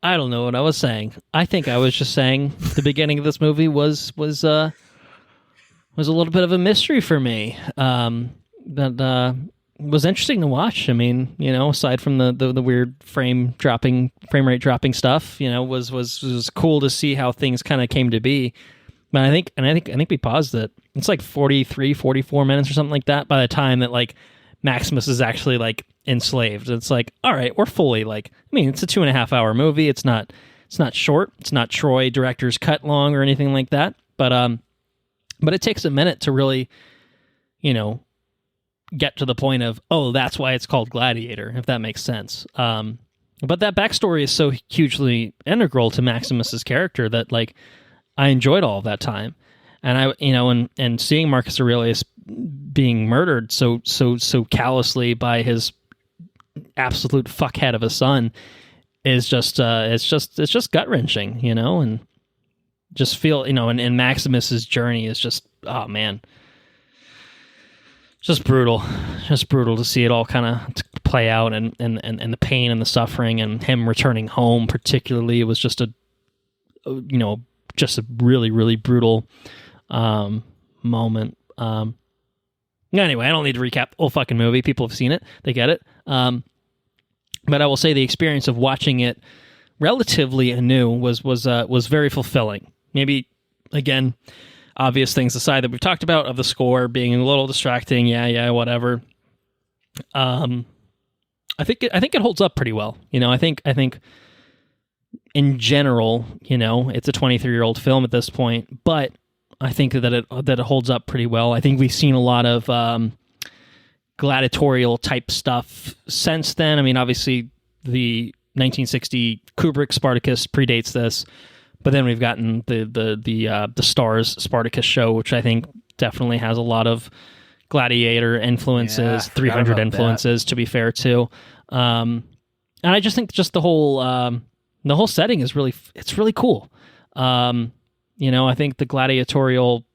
don't know what I was saying. I think I was just saying the beginning of this movie was a little bit of a mystery for me. That was interesting to watch. I mean, aside from the weird frame rate dropping stuff, was cool to see how things kind of came to be. But I think we paused it. It's like 43, 44 minutes or something like that by the time that like Maximus is actually like enslaved. It's like, all right, we're fully like, I mean, it's a 2.5 hour movie. It's not short. It's not Troy director's cut long or anything like that. But it takes a minute to really, get to the point of, oh, that's why it's called Gladiator, if that makes sense. But that backstory is so hugely integral to Maximus's character that like I enjoyed all of that time. And and seeing Marcus Aurelius being murdered so callously by his absolute fuckhead of a son is just it's just gut wrenching, and just feel, and Maximus's journey is just, oh man, just brutal to see it all kind of play out, and the pain and the suffering and him returning home particularly. It was just a really, really brutal moment. Anyway, I don't need to recap the whole fucking movie. People have seen it. They get it. But I will say the experience of watching it relatively anew was very fulfilling. Maybe, again, obvious things aside that we've talked about, of the score being a little distracting. Yeah, whatever. I think it holds up pretty well. I think in general, it's a 23-year-old film at this point, but I think that it holds up pretty well. I think we've seen a lot of gladiatorial type stuff since then. I mean, obviously the 1960 Kubrick Spartacus predates this, but then we've gotten the Stars Spartacus show, which I think definitely has a lot of Gladiator influences, 300 influences, to be fair too. And I just think just the whole setting is really cool. I think the gladiatorial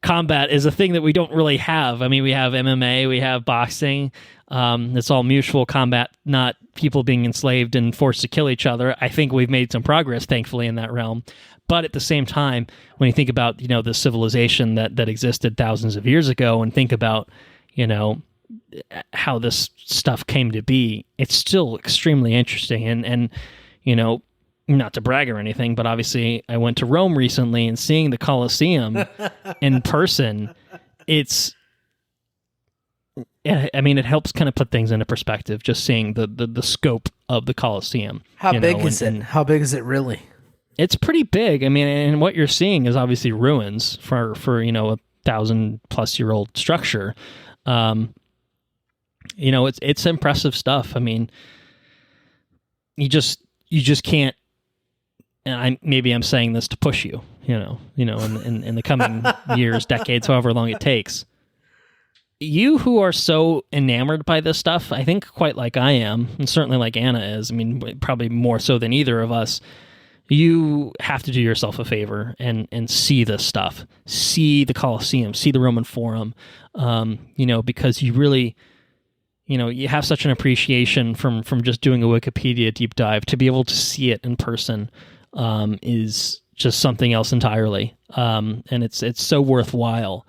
combat is a thing that we don't really have. I mean, we have MMA, we have boxing. It's all mutual combat, not people being enslaved and forced to kill each other. I think we've made some progress, thankfully, in that realm. But at the same time, when you think about, the civilization that existed thousands of years ago, and think about, how this stuff came to be, it's still extremely interesting. And not to brag or anything, but obviously I went to Rome recently, and seeing the Colosseum in person, it helps kind of put things into perspective, just seeing the scope of the Colosseum. How big is it? How big is it really? It's pretty big. I mean, and what you're seeing is obviously ruins for 1,000+ year old structure. It's impressive stuff. I mean, you just can't. And maybe I'm saying this to push you, in the coming years, decades, however long it takes. You who are so enamored by this stuff, I think quite like I am, and certainly like Anna is, I mean, probably more so than either of us, you have to do yourself a favor and see this stuff. See the Colosseum, see the Roman Forum, because you you have such an appreciation from just doing a Wikipedia deep dive. To be able to see it in person is just something else entirely, and it's so worthwhile,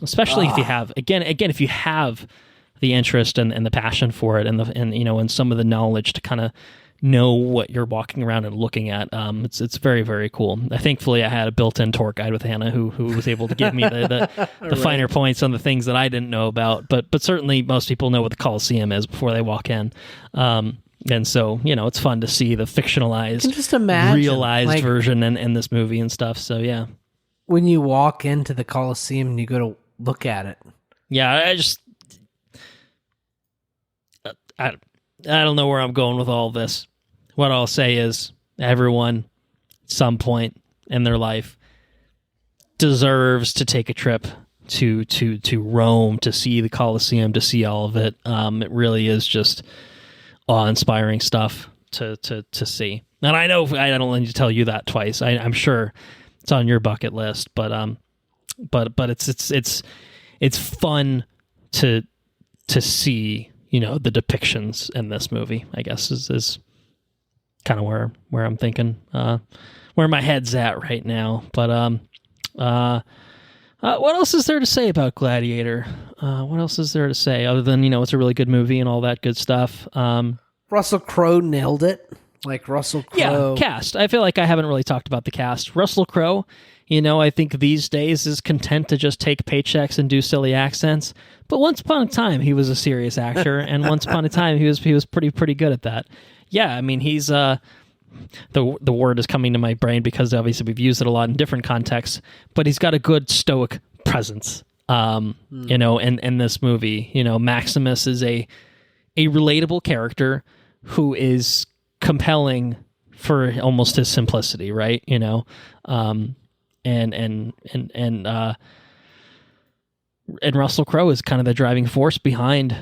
especially if you have if you have the interest and the passion for it, and some of the knowledge to kind of know what you're walking around and looking at. It's very, very cool. Thankfully, I had a built-in tour guide with Hannah who was able to give me the right. finer points on the things that I didn't know about. But certainly most people know what the Coliseum is before they walk in. And so, it's fun to see the fictionalized, just imagine, realized version in this movie and stuff. So, yeah. When you walk into the Coliseum and you go to look at it. Yeah, I don't know where I'm going with all this. What I'll say is everyone at some point in their life deserves to take a trip to Rome, to see the Colosseum, to see all of it. It really is just awe-inspiring stuff to see. And I know I don't need to tell you that twice. I'm sure it's on your bucket list, but it's fun to see, the depictions in this movie, I guess is kind of where I'm thinking, where my head's at right now. But what else is there to say about Gladiator? What else is there to say other than, it's a really good movie and all that good stuff? Russell Crowe nailed it. Like Russell Crowe. Yeah, cast. I feel like I haven't really talked about the cast. Russell Crowe, I think these days is content to just take paychecks and do silly accents. But once upon a time, he was a serious actor, and once upon a time, he was pretty good at that. Yeah, I mean, he's the word is coming to my brain because obviously we've used it a lot in different contexts. But he's got a good stoic presence, in this movie. Maximus is a relatable character who is compelling for almost his simplicity, right? And Russell Crowe is kind of the driving force behind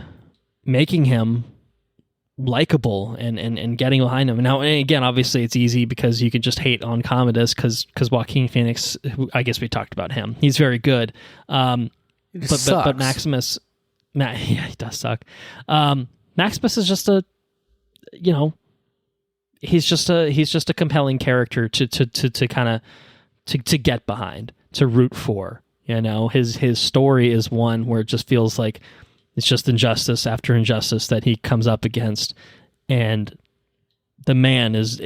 making him likable and getting behind him. Now, and again, obviously it's easy because you could just hate on Commodus because Joaquin Phoenix, I guess we talked about him. He's very good. But Maximus, yeah, he does suck. Maximus is just he's just a compelling character to kind of to get behind, to root for. His story is one where it just feels like it's just injustice after injustice that he comes up against, and the man is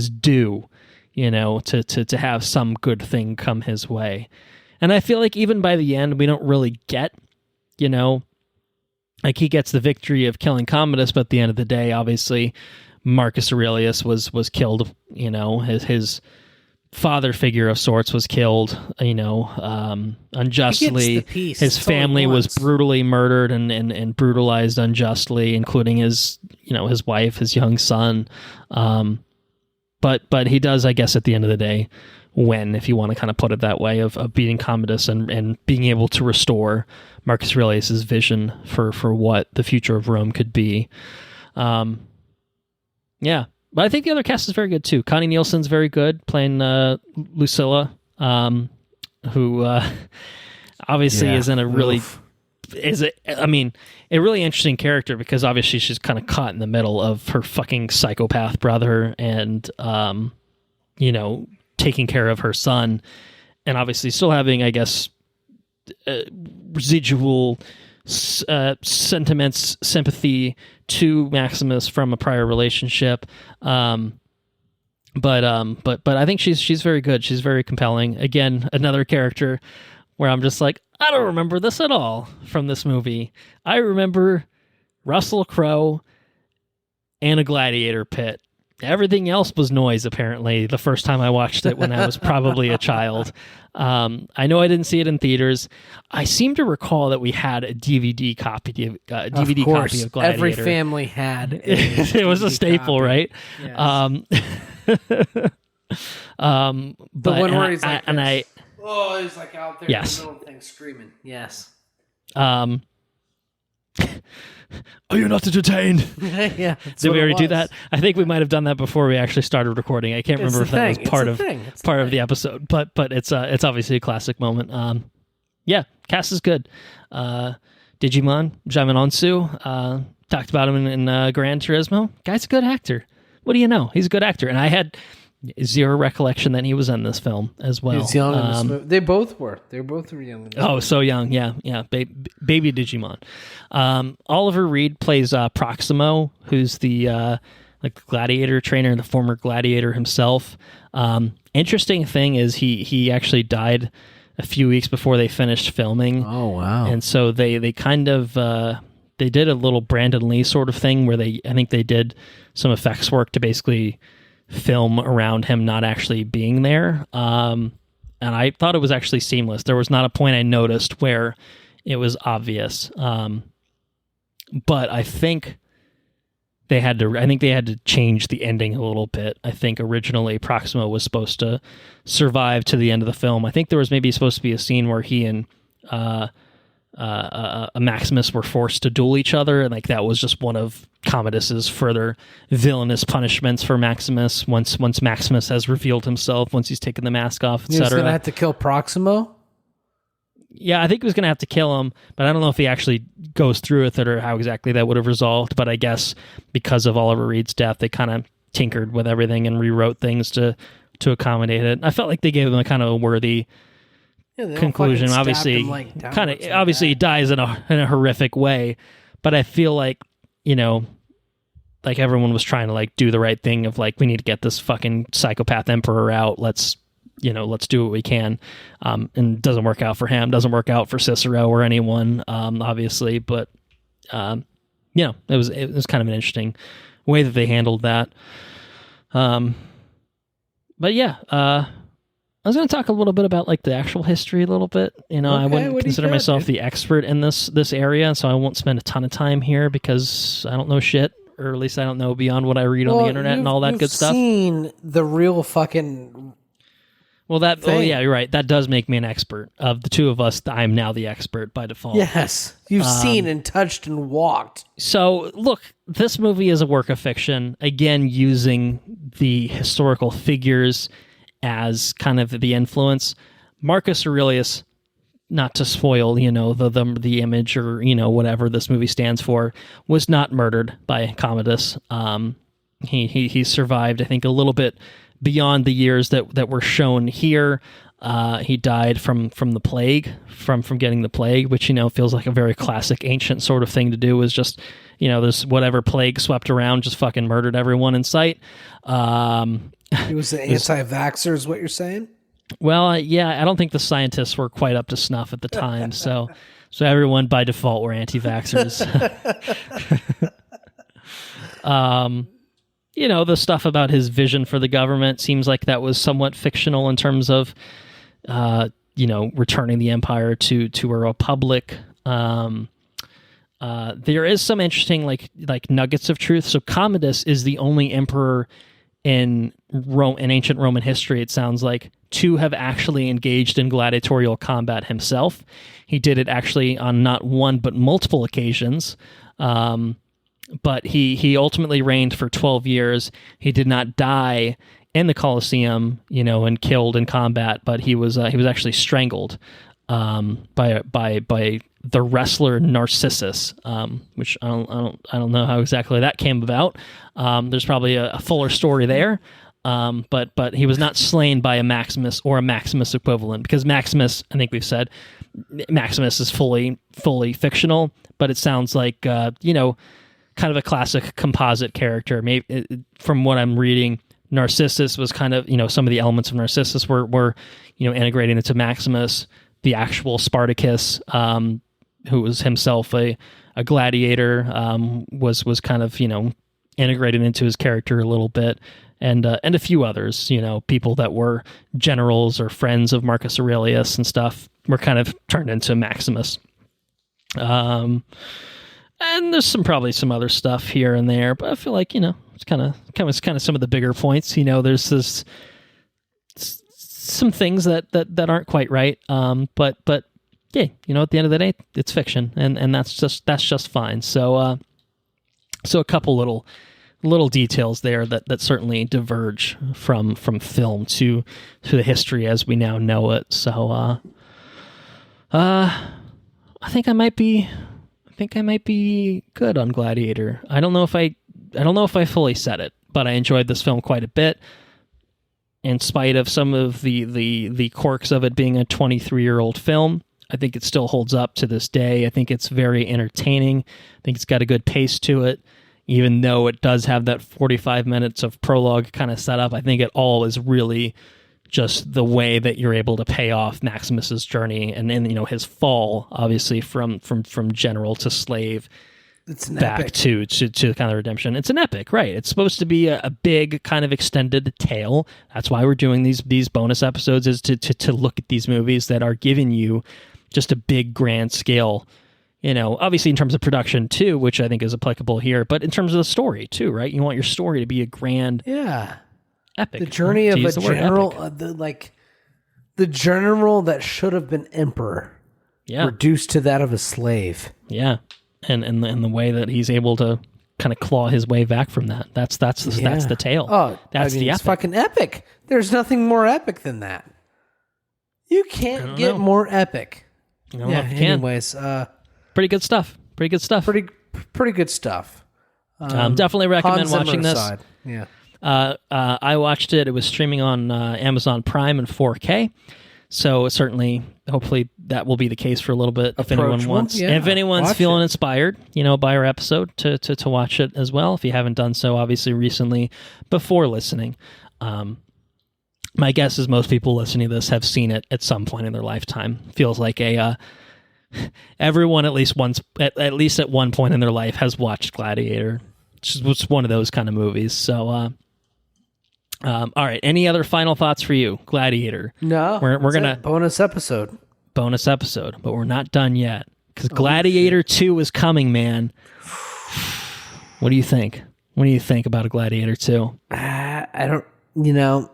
due, to have some good thing come his way. And I feel like even by the end, we don't really get, like he gets the victory of killing Commodus, but at the end of the day, obviously, Marcus Aurelius was killed. His father figure of sorts was killed. Unjustly. His family was brutally murdered and brutalized unjustly, including his wife, his young son. But he does, I guess, at the end of the day, win, if you want to kind of put it that way, of beating Commodus and being able to restore Marcus Aurelius's vision for what the future of Rome could be. Yeah, but I think the other cast is very good too. Connie Nielsen's very good, playing Lucilla, who obviously is in a really a really interesting character because obviously she's kind of caught in the middle of her fucking psychopath brother and taking care of her son, and obviously still having, I guess, residual sentiments, sympathy to Maximus from a prior relationship. But I think she's very good. She's very compelling. Again, another character where I'm just like, I don't remember this at all from this movie. I remember Russell Crowe and a gladiator pit. Everything else was noise, apparently, the first time I watched it when I was probably a child. I know I didn't see it in theaters. I seem to recall that we had a DVD copy of Gladiator. Every family had. It was a staple, copy. Right? Yes. The one where he's like, he's like out there yes. in the middle of things screaming. Yes. Are you not entertained? Yeah. Did we already do that? I think we might have done that before we actually started recording. I can't remember if that was part of the episode, but it's obviously a classic moment. Yeah, cast is good. Digimon, Jaimon Onsu. Talked about him in Gran Turismo. Guy's a good actor. What do you know? He's a good actor. And I had zero recollection that he was in this film as well. He's young in this movie. They both were. They both were young in this movie. So young. Yeah. Baby Digimon. Oliver Reed plays Proximo, who's the Gladiator trainer, the former Gladiator himself. Interesting thing is he actually died a few weeks before they finished filming. Oh, wow. And so they kind of they did a little Brandon Lee sort of thing where I think they did some effects work to basically film around him not actually being there. And I thought it was actually seamless. There was not a point I noticed where it was obvious. But I think they had to change the ending a little bit. I think originally Proximo was supposed to survive to the end of the film. I think there was maybe supposed to be a scene where he and Maximus were forced to duel each other, and like that was just one of Commodus's further villainous punishments for Maximus once Maximus has revealed himself, once he's taken the mask off, etc. He was going to have to kill Proximo? Yeah, I think he was going to have to kill him, but I don't know if he actually goes through with it or how exactly that would have resolved. But I guess because of Oliver Reed's death, they kind of tinkered with everything and rewrote things to accommodate it. I felt like they gave him a kind of a worthy conclusion. Obviously, he dies in a horrific way, but I feel like, like everyone was trying to like do the right thing of like, we need to get this fucking psychopath emperor out. Let's do what we can. And it doesn't work out for him, doesn't work out for Cicero or anyone, obviously, but it was kind of an interesting way that they handled that. But yeah, I was going to talk a little bit about like the actual history a little bit. I wouldn't consider myself the expert in this area, so I won't spend a ton of time here because I don't know shit, or at least I don't know beyond what I read on the internet and all that good stuff. You've seen the real fucking thing. Oh yeah, you're right. That does make me an expert. Of the two of us, I'm now the expert by default. Yes, you've seen and touched and walked. So look, this movie is a work of fiction, again using the historical figures as kind of the influence. Marcus Aurelius, not to spoil, the image or, whatever this movie stands for, was not murdered by Commodus. He survived, I think, a little bit beyond the years that were shown here. He died from the plague, from getting the plague, which, feels like a very classic ancient sort of thing to do, is just, there's whatever plague swept around, just fucking murdered everyone in sight. It was the anti-vaxxers, what you're saying? Well, yeah, I don't think the scientists were quite up to snuff at the time, so everyone by default were anti-vaxxers. The stuff about his vision for the government seems like that was somewhat fictional in terms of, returning the empire to a republic. There is some interesting like nuggets of truth. So Commodus is the only emperor in ancient Roman history, it sounds like, to have actually engaged in gladiatorial combat himself. He did it actually on not one but multiple occasions. But he ultimately reigned for 12 years. He did not die in the Colosseum, and killed in combat, but he was actually strangled by the wrestler Narcissus, which I don't know how exactly that came about. There's probably a fuller story there. But he was not slain by a Maximus or a Maximus equivalent, because Maximus, I think we've said, Maximus is fully fictional, but it sounds like kind of a classic composite character. Maybe from what I'm reading, Narcissus was kind of, some of the elements of Narcissus were integrating into Maximus. The actual Spartacus, who was himself a gladiator, was kind of integrated into his character a little bit, and a few others, people that were generals or friends of Marcus Aurelius and stuff, were kind of turned into Maximus. And there's probably some other stuff here and there, but I feel like it's kind of some of the bigger points. There's some things that aren't quite right. But yeah, at the end of the day, it's fiction, and that's just fine. So a couple little details there that certainly diverge from film to the history as we now know it. So I think I might be think I might be good on Gladiator. I don't know if I fully said it, but I enjoyed this film quite a bit. In spite of some of the quirks of it being a 23-year-old film, I think it still holds up to this day. I think it's very entertaining. I think it's got a good pace to it. Even though it does have that 45 minutes of prologue kind of setup, I think it all is really just the way that you're able to pay off Maximus's journey and his fall, obviously from general to slave, It's an back epic. to kind of redemption. It's an epic, right? It's supposed to be a big kind of extended tale. That's why we're doing these bonus episodes, is to look at these movies that are giving you just a big grand scale. Obviously in terms of production too, which I think is applicable here, but in terms of the story too, right? You want your story to be a grand, epic. The journey of a the word general, epic. the general that should have been emperor, reduced to that of a slave. Yeah, and the way that he's able to kind of claw his way back from that. That's the tale. Oh, that's the it's epic. fucking epic. There's nothing more epic than that. You can't get more epic. I don't know if you can. Anyways, Pretty good stuff. pretty good stuff. Definitely recommend Hans Zimmer watching this. aside. Yeah. I watched it. It was streaming on Amazon Prime in 4K. So certainly, hopefully, that will be the case for a little bit. If anyone Approachable, wants, yeah, and if anyone's watch feeling it. inspired, by our episode to watch it as well. If you haven't done so, obviously recently before listening. My guess is most people listening to this have seen it at some point in their lifetime. Feels like everyone at least at one point in their life has watched Gladiator. It's one of those kind of movies. So, all right. Any other final thoughts for you, Gladiator? No, we're gonna bonus episode, but we're not done yet because Gladiator 2 is coming, man. What do you think? What do you think about a Gladiator 2? I don't.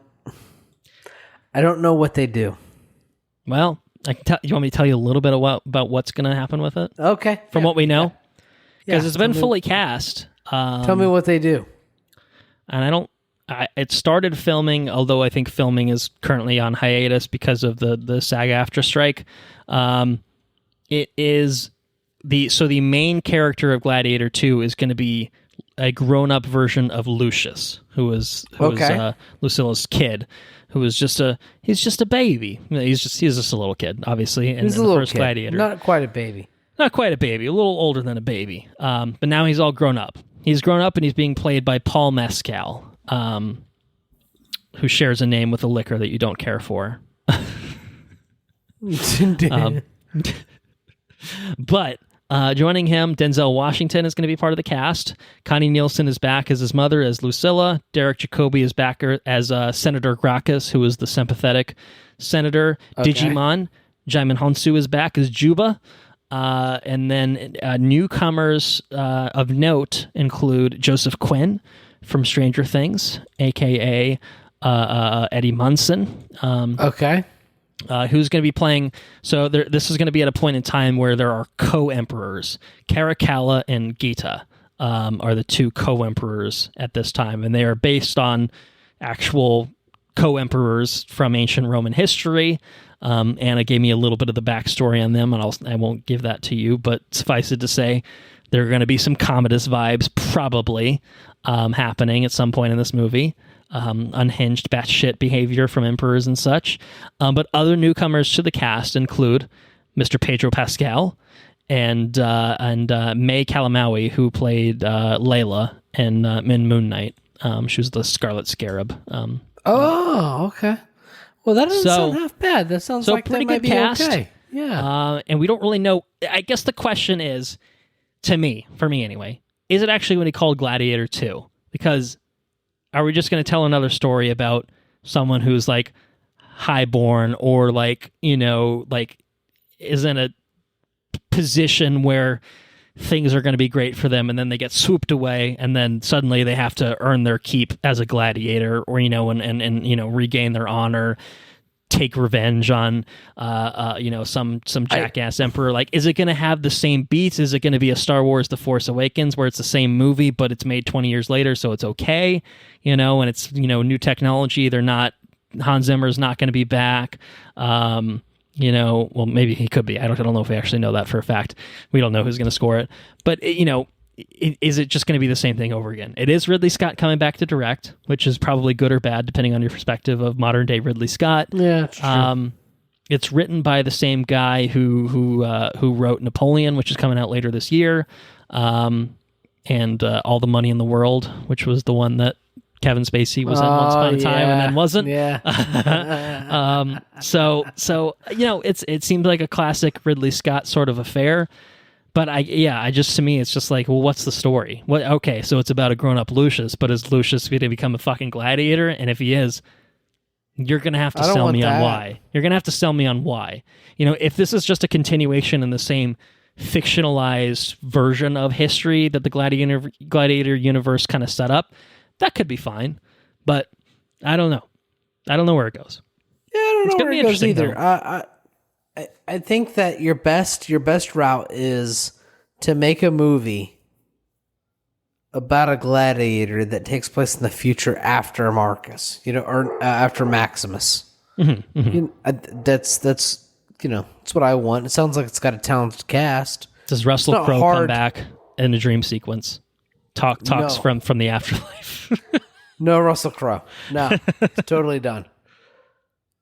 I don't know what they do. Well, you want me to tell you a little bit about what's going to happen with it? Okay. From what we know? Because it's been tell me- fully cast. Tell me what they do. And it started filming, although I think filming is currently on hiatus because of the SAG-AFTRA strike. It is the main character of Gladiator 2 is going to be a grown-up version of Lucius, who is Lucilla's kid, who is just a baby. He's just a little kid, obviously. He's a the little first kid. Gladiator, Not quite a baby. not quite a baby, a little older than a baby. But now he's all grown up. He's grown up and he's being played by Paul Mescal, who shares a name with a liquor that you don't care for. But joining him, Denzel Washington is going to be part of the cast. Connie Nielsen is back as his mother, as Lucilla. Derek Jacobi is back as Senator Gracchus, who is the sympathetic senator. Okay. Digimon Jaimin Honsu is back as Juba. And then newcomers of note include Joseph Quinn from Stranger Things, a.k.a. Eddie Munson. Okay. Who's going to be playing... So this is going to be at a point in time where there are co-emperors. Caracalla and Geta are the two co-emperors at this time, and they are based on actual co-emperors from ancient Roman history. Anna gave me a little bit of the backstory on them, and I won't give that to you, but suffice it to say, there are going to be some Commodus vibes probably happening at some point in this movie. Unhinged batshit behavior from emperors and such. But other newcomers to the cast include Mr. Pedro Pascal and May Calamawy, who played Layla in Moon Knight. She was the Scarlet Scarab. Okay. Well, that doesn't sound half bad. That sounds like pretty that might good be cast. okay. Yeah. And we don't really know. I guess the question is, for me anyway, is it actually going to be called Gladiator 2? Because are we just going to tell another story about someone who's like highborn or like is in a position where things are going to be great for them, and then they get swooped away, and then suddenly they have to earn their keep as a gladiator, or and regain their honor, take revenge on some jackass emperor? Like, is it going to have the same beats? Is it going to be a Star Wars The Force Awakens where it's the same movie but it's made 20 years later, so it's okay, and it's new technology? They're not, Hans Zimmer's not going to be back. well, maybe he could be. I don't know if we actually know that for a fact. We don't know who's going to score it. But, is it just going to be the same thing over again? It is Ridley Scott coming back to direct, which is probably good or bad, depending on your perspective of modern day Ridley Scott. Yeah, that's true. It's written by the same guy who wrote Napoleon, which is coming out later this year, and All the Money in the World, which was the one that Kevin Spacey was in once upon a time and then wasn't. Yeah. So it seems like a classic Ridley Scott sort of affair. But to me, it's just like, well, what's the story? Okay, so it's about a grown-up Lucius, but is Lucius going to become a fucking gladiator? And if he is, you're going to have to sell me on why. You're going to have to sell me on why. If this is just a continuation in the same fictionalized version of history that the Gladiator universe kind of set up, that could be fine. But I don't know. I don't know where it goes. Yeah, I don't know where it goes either. Though. I think that your best route is to make a movie about a gladiator that takes place in the future after Marcus, or after Maximus. Mm-hmm, mm-hmm. That's what I want. It sounds like it's got a talented cast. Does Russell Crowe come back in a dream sequence? Talks from the afterlife. No Russell Crowe. No, it's totally done.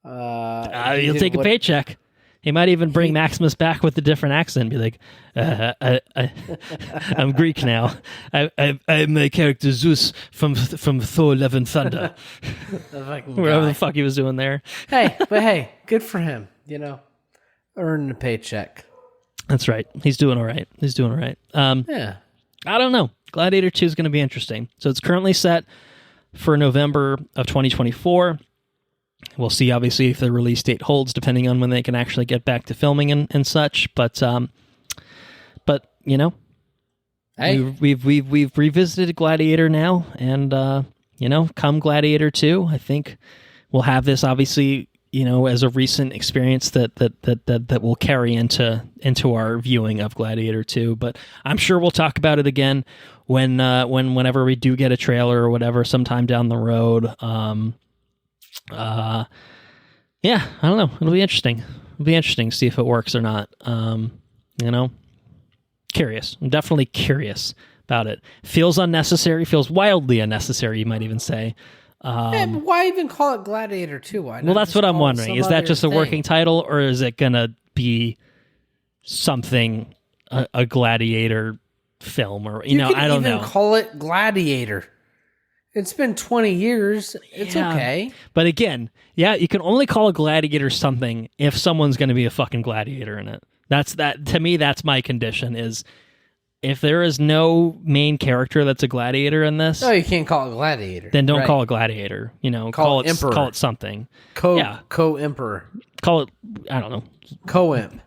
He'll take a paycheck. He might even bring Maximus back with a different accent and be like, I'm Greek now. I'm the character Zeus from Thor Love and Thunder. Whatever the fuck he was doing there. Hey, good for him. Earning a paycheck. That's right. He's doing all right. Yeah. I don't know. Gladiator 2 is going to be interesting. So it's currently set for November of 2024. We'll see, obviously, if the release date holds, depending on when they can actually get back to filming and such. But hey, we've revisited Gladiator now, and come Gladiator 2, I think we'll have this obviously, as a recent experience that will carry into our viewing of Gladiator 2. But I'm sure we'll talk about it again whenever we do get a trailer or whatever sometime down the road. I don't know. It'll be interesting. To see if it works or not. Curious. I'm definitely curious about it. Feels unnecessary. Feels wildly unnecessary, you might even say. But why even call it Gladiator 2? Why not? Well, that's what I'm wondering. Is that just a working title, or is it going to be something, a Gladiator film? Or, I don't know. You can even call it Gladiator. It's been 20 years. It's okay. But again, you can only call a gladiator something if someone's going to be a fucking gladiator in it. To me, that's my condition, is if there is no main character that's a gladiator in this... No, you can't call it Gladiator. Then don't call it Gladiator. Call it Emperor. Call it something. Co-Emperor. Call it, I don't know. Co-Imp.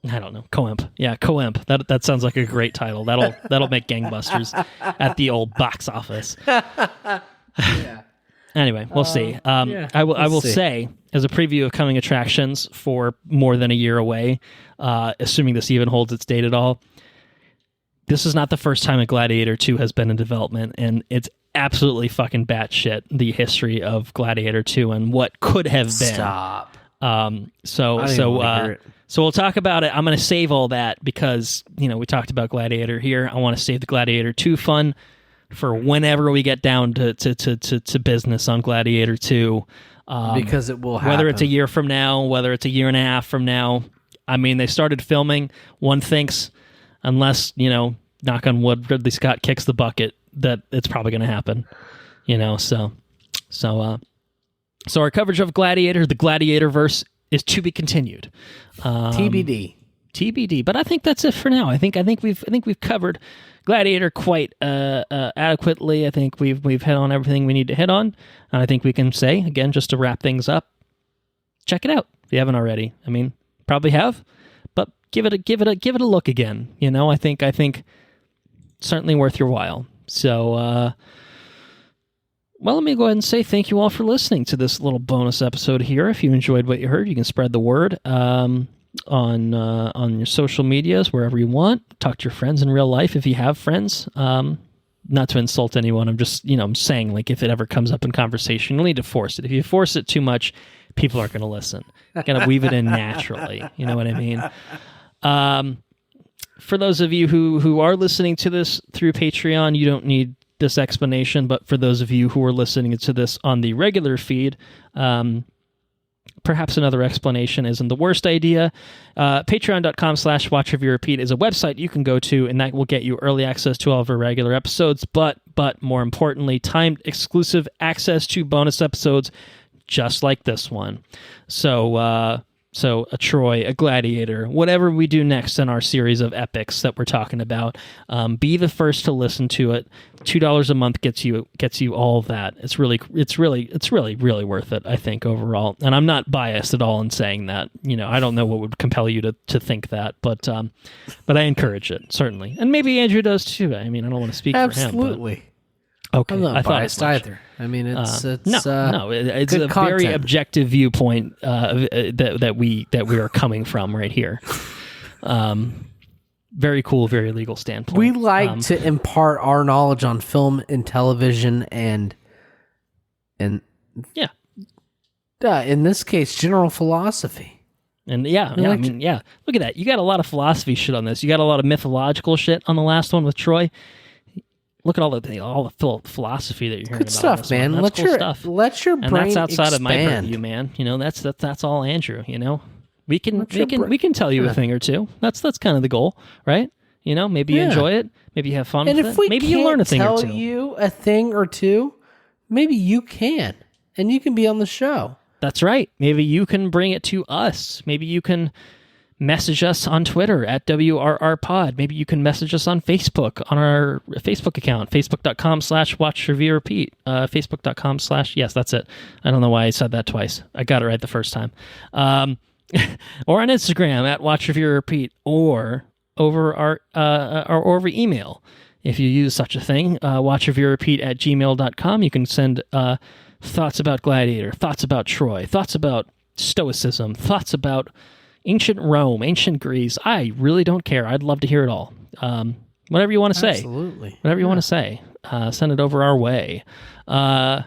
I don't know. Co-Imp. Yeah, Co-Imp. That sounds like a great title. That'll make gangbusters at the old box office. Yeah. Anyway, we'll see. I will say, as a preview of coming attractions for more than a year away, assuming this even holds its date at all, this is not the first time a Gladiator 2 has been in development, and it's absolutely fucking batshit, the history of Gladiator 2 and what could have been. Stop. So we'll talk about it. I'm going to save all that because, we talked about Gladiator here. I want to save the Gladiator 2 fun for whenever we get down to business on Gladiator 2. Because it will happen. Whether it's a year from now, whether it's a year and a half from now. I mean, they started filming. One thinks, unless, knock on wood, Ridley Scott kicks the bucket, that it's probably going to happen. So our coverage of Gladiator, the Gladiatorverse, is to be continued. TBD. But I think that's it for now. I think we've covered Gladiator quite adequately. I think we've hit on everything we need to hit on. And I think we can say, again, just to wrap things up, check it out if you haven't already. I mean, probably have, but give it a look again. I think certainly worth your while. So well, let me go ahead and say thank you all for listening to this little bonus episode here. If you enjoyed what you heard, you can spread the word on your social medias, wherever you want. Talk to your friends in real life if you have friends. Not to insult anyone. I'm just, I'm saying, like, if it ever comes up in conversation, you'll need to force it. If you force it too much, people aren't going to listen. Going to weave it in naturally. You know what I mean? For those of you who are listening to this through Patreon, you don't need this explanation, but for those of you who are listening to this on the regular feed, perhaps another explanation isn't the worst idea. Patreon.com/watchreviewrepeat is a website you can go to, and that will get you early access to all of our regular episodes, but more importantly, timed exclusive access to bonus episodes just like this one. So a Troy, a Gladiator, whatever we do next in our series of epics that we're talking about, be the first to listen to it. $2 a month gets you all of that. It's really worth it, I think, overall. And I'm not biased at all in saying that. You know, I don't know what would compel you to think that, but I encourage it, certainly. And maybe Andrew does too. I mean, I don't want to speak for him. Absolutely. Okay, I'm not I thought biased either. I mean, it's it's a good very content. objective viewpoint that we are coming from right here. Very cool, very legal standpoint. We like to impart our knowledge on film and television, and in this case, general philosophy. And look at that. You got a lot of philosophy shit on this. You got a lot of mythological shit on the last one with Troy. Look at all the philosophy that you're hearing Good about. stuff, man. That's cool stuff. Let your brain and that's outside of my expand. purview, man. You know, that's all Andrew. You know, we can tell you a thing or two. That's kind of the goal, right? You know, maybe you enjoy it, maybe you have fun and with if it, we maybe can't you learn a thing or two. tell you a thing or two, maybe you can, and you can be on the show. That's right. Maybe you can bring it to us. Maybe you can message us on Twitter at WRRPod. Maybe you can message us on Facebook, on our Facebook account, facebook.com/watchreviewrepeat, facebook.com/ yes, that's it. I don't know why I said that twice. I got it right the first time. Or on Instagram at watchreviewrepeat, or over over email. If you use such a thing, watchreviewrepeat@gmail.com. You can send thoughts about Gladiator, thoughts about Troy, thoughts about Stoicism, thoughts about ancient Rome, ancient Greece. I really don't care. I'd love to hear it all. Whatever you want to say. Absolutely. Whatever you want to say. Send it over our way. Is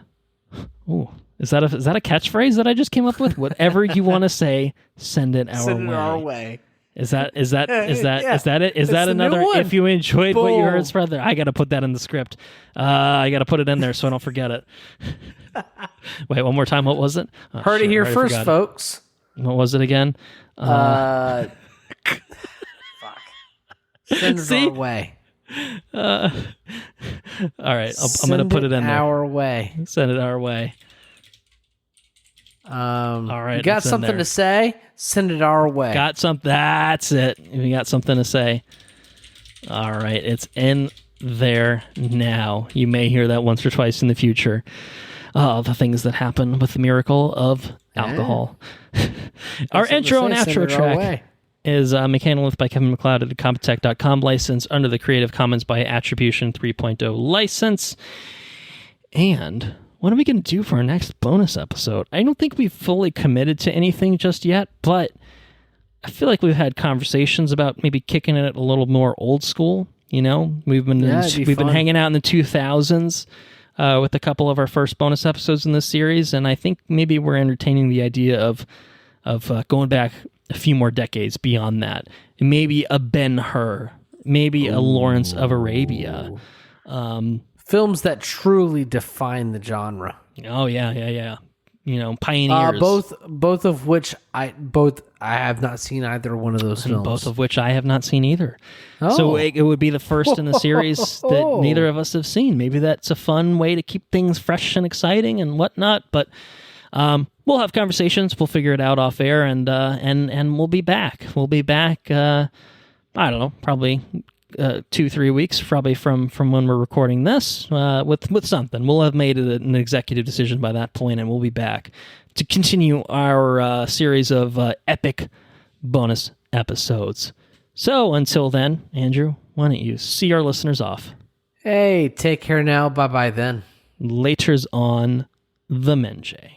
that a catchphrase that I just came up with? Whatever you want to say, send it our way. Is that it? Is that another? If you enjoyed what you heard, spread there. I got to put that in the script. I got to put it in there so I don't forget it. Wait, one more time. What was it? Heard it here first, folks. What was it again? Fuck. Send it our way. All right, I'm going to put it in there. Our way. Send it our way. All right, you got something to say? Send it our way. Got something? That's it. We got something to say. All right, it's in there now. You may hear that once or twice in the future. The things that happen with the miracle of alcohol. Our intro and outro track is Mechanolith by Kevin MacLeod at Incompetech.com, licensed under the Creative Commons by Attribution 3.0 license. And what are we going to do for our next bonus episode? I don't think we've fully committed to anything just yet, but I feel like we've had conversations about maybe kicking it a little more old school. You know, we've been hanging out in the 2000s. With a couple of our first bonus episodes in this series, and I think maybe we're entertaining the idea of going back a few more decades beyond that. Maybe a Ben-Hur, maybe a Lawrence of Arabia. Films that truly define the genre. Oh yeah. You know, pioneers. Both of which I have not seen either one of those films. Both of which I have not seen either. Oh. So it would be the first in the series that neither of us have seen. Maybe that's a fun way to keep things fresh and exciting and whatnot. But we'll have conversations. We'll figure it out off air, and we'll be back. We'll be back. I don't know, probably 2-3 weeks, probably from when we're recording this, with something. We'll have made an executive decision by that point, and we'll be back to continue our series of epic bonus episodes. So until then, Andrew, why don't you see our listeners off? Hey, take care now. Bye-bye then. Laters on the Menjay.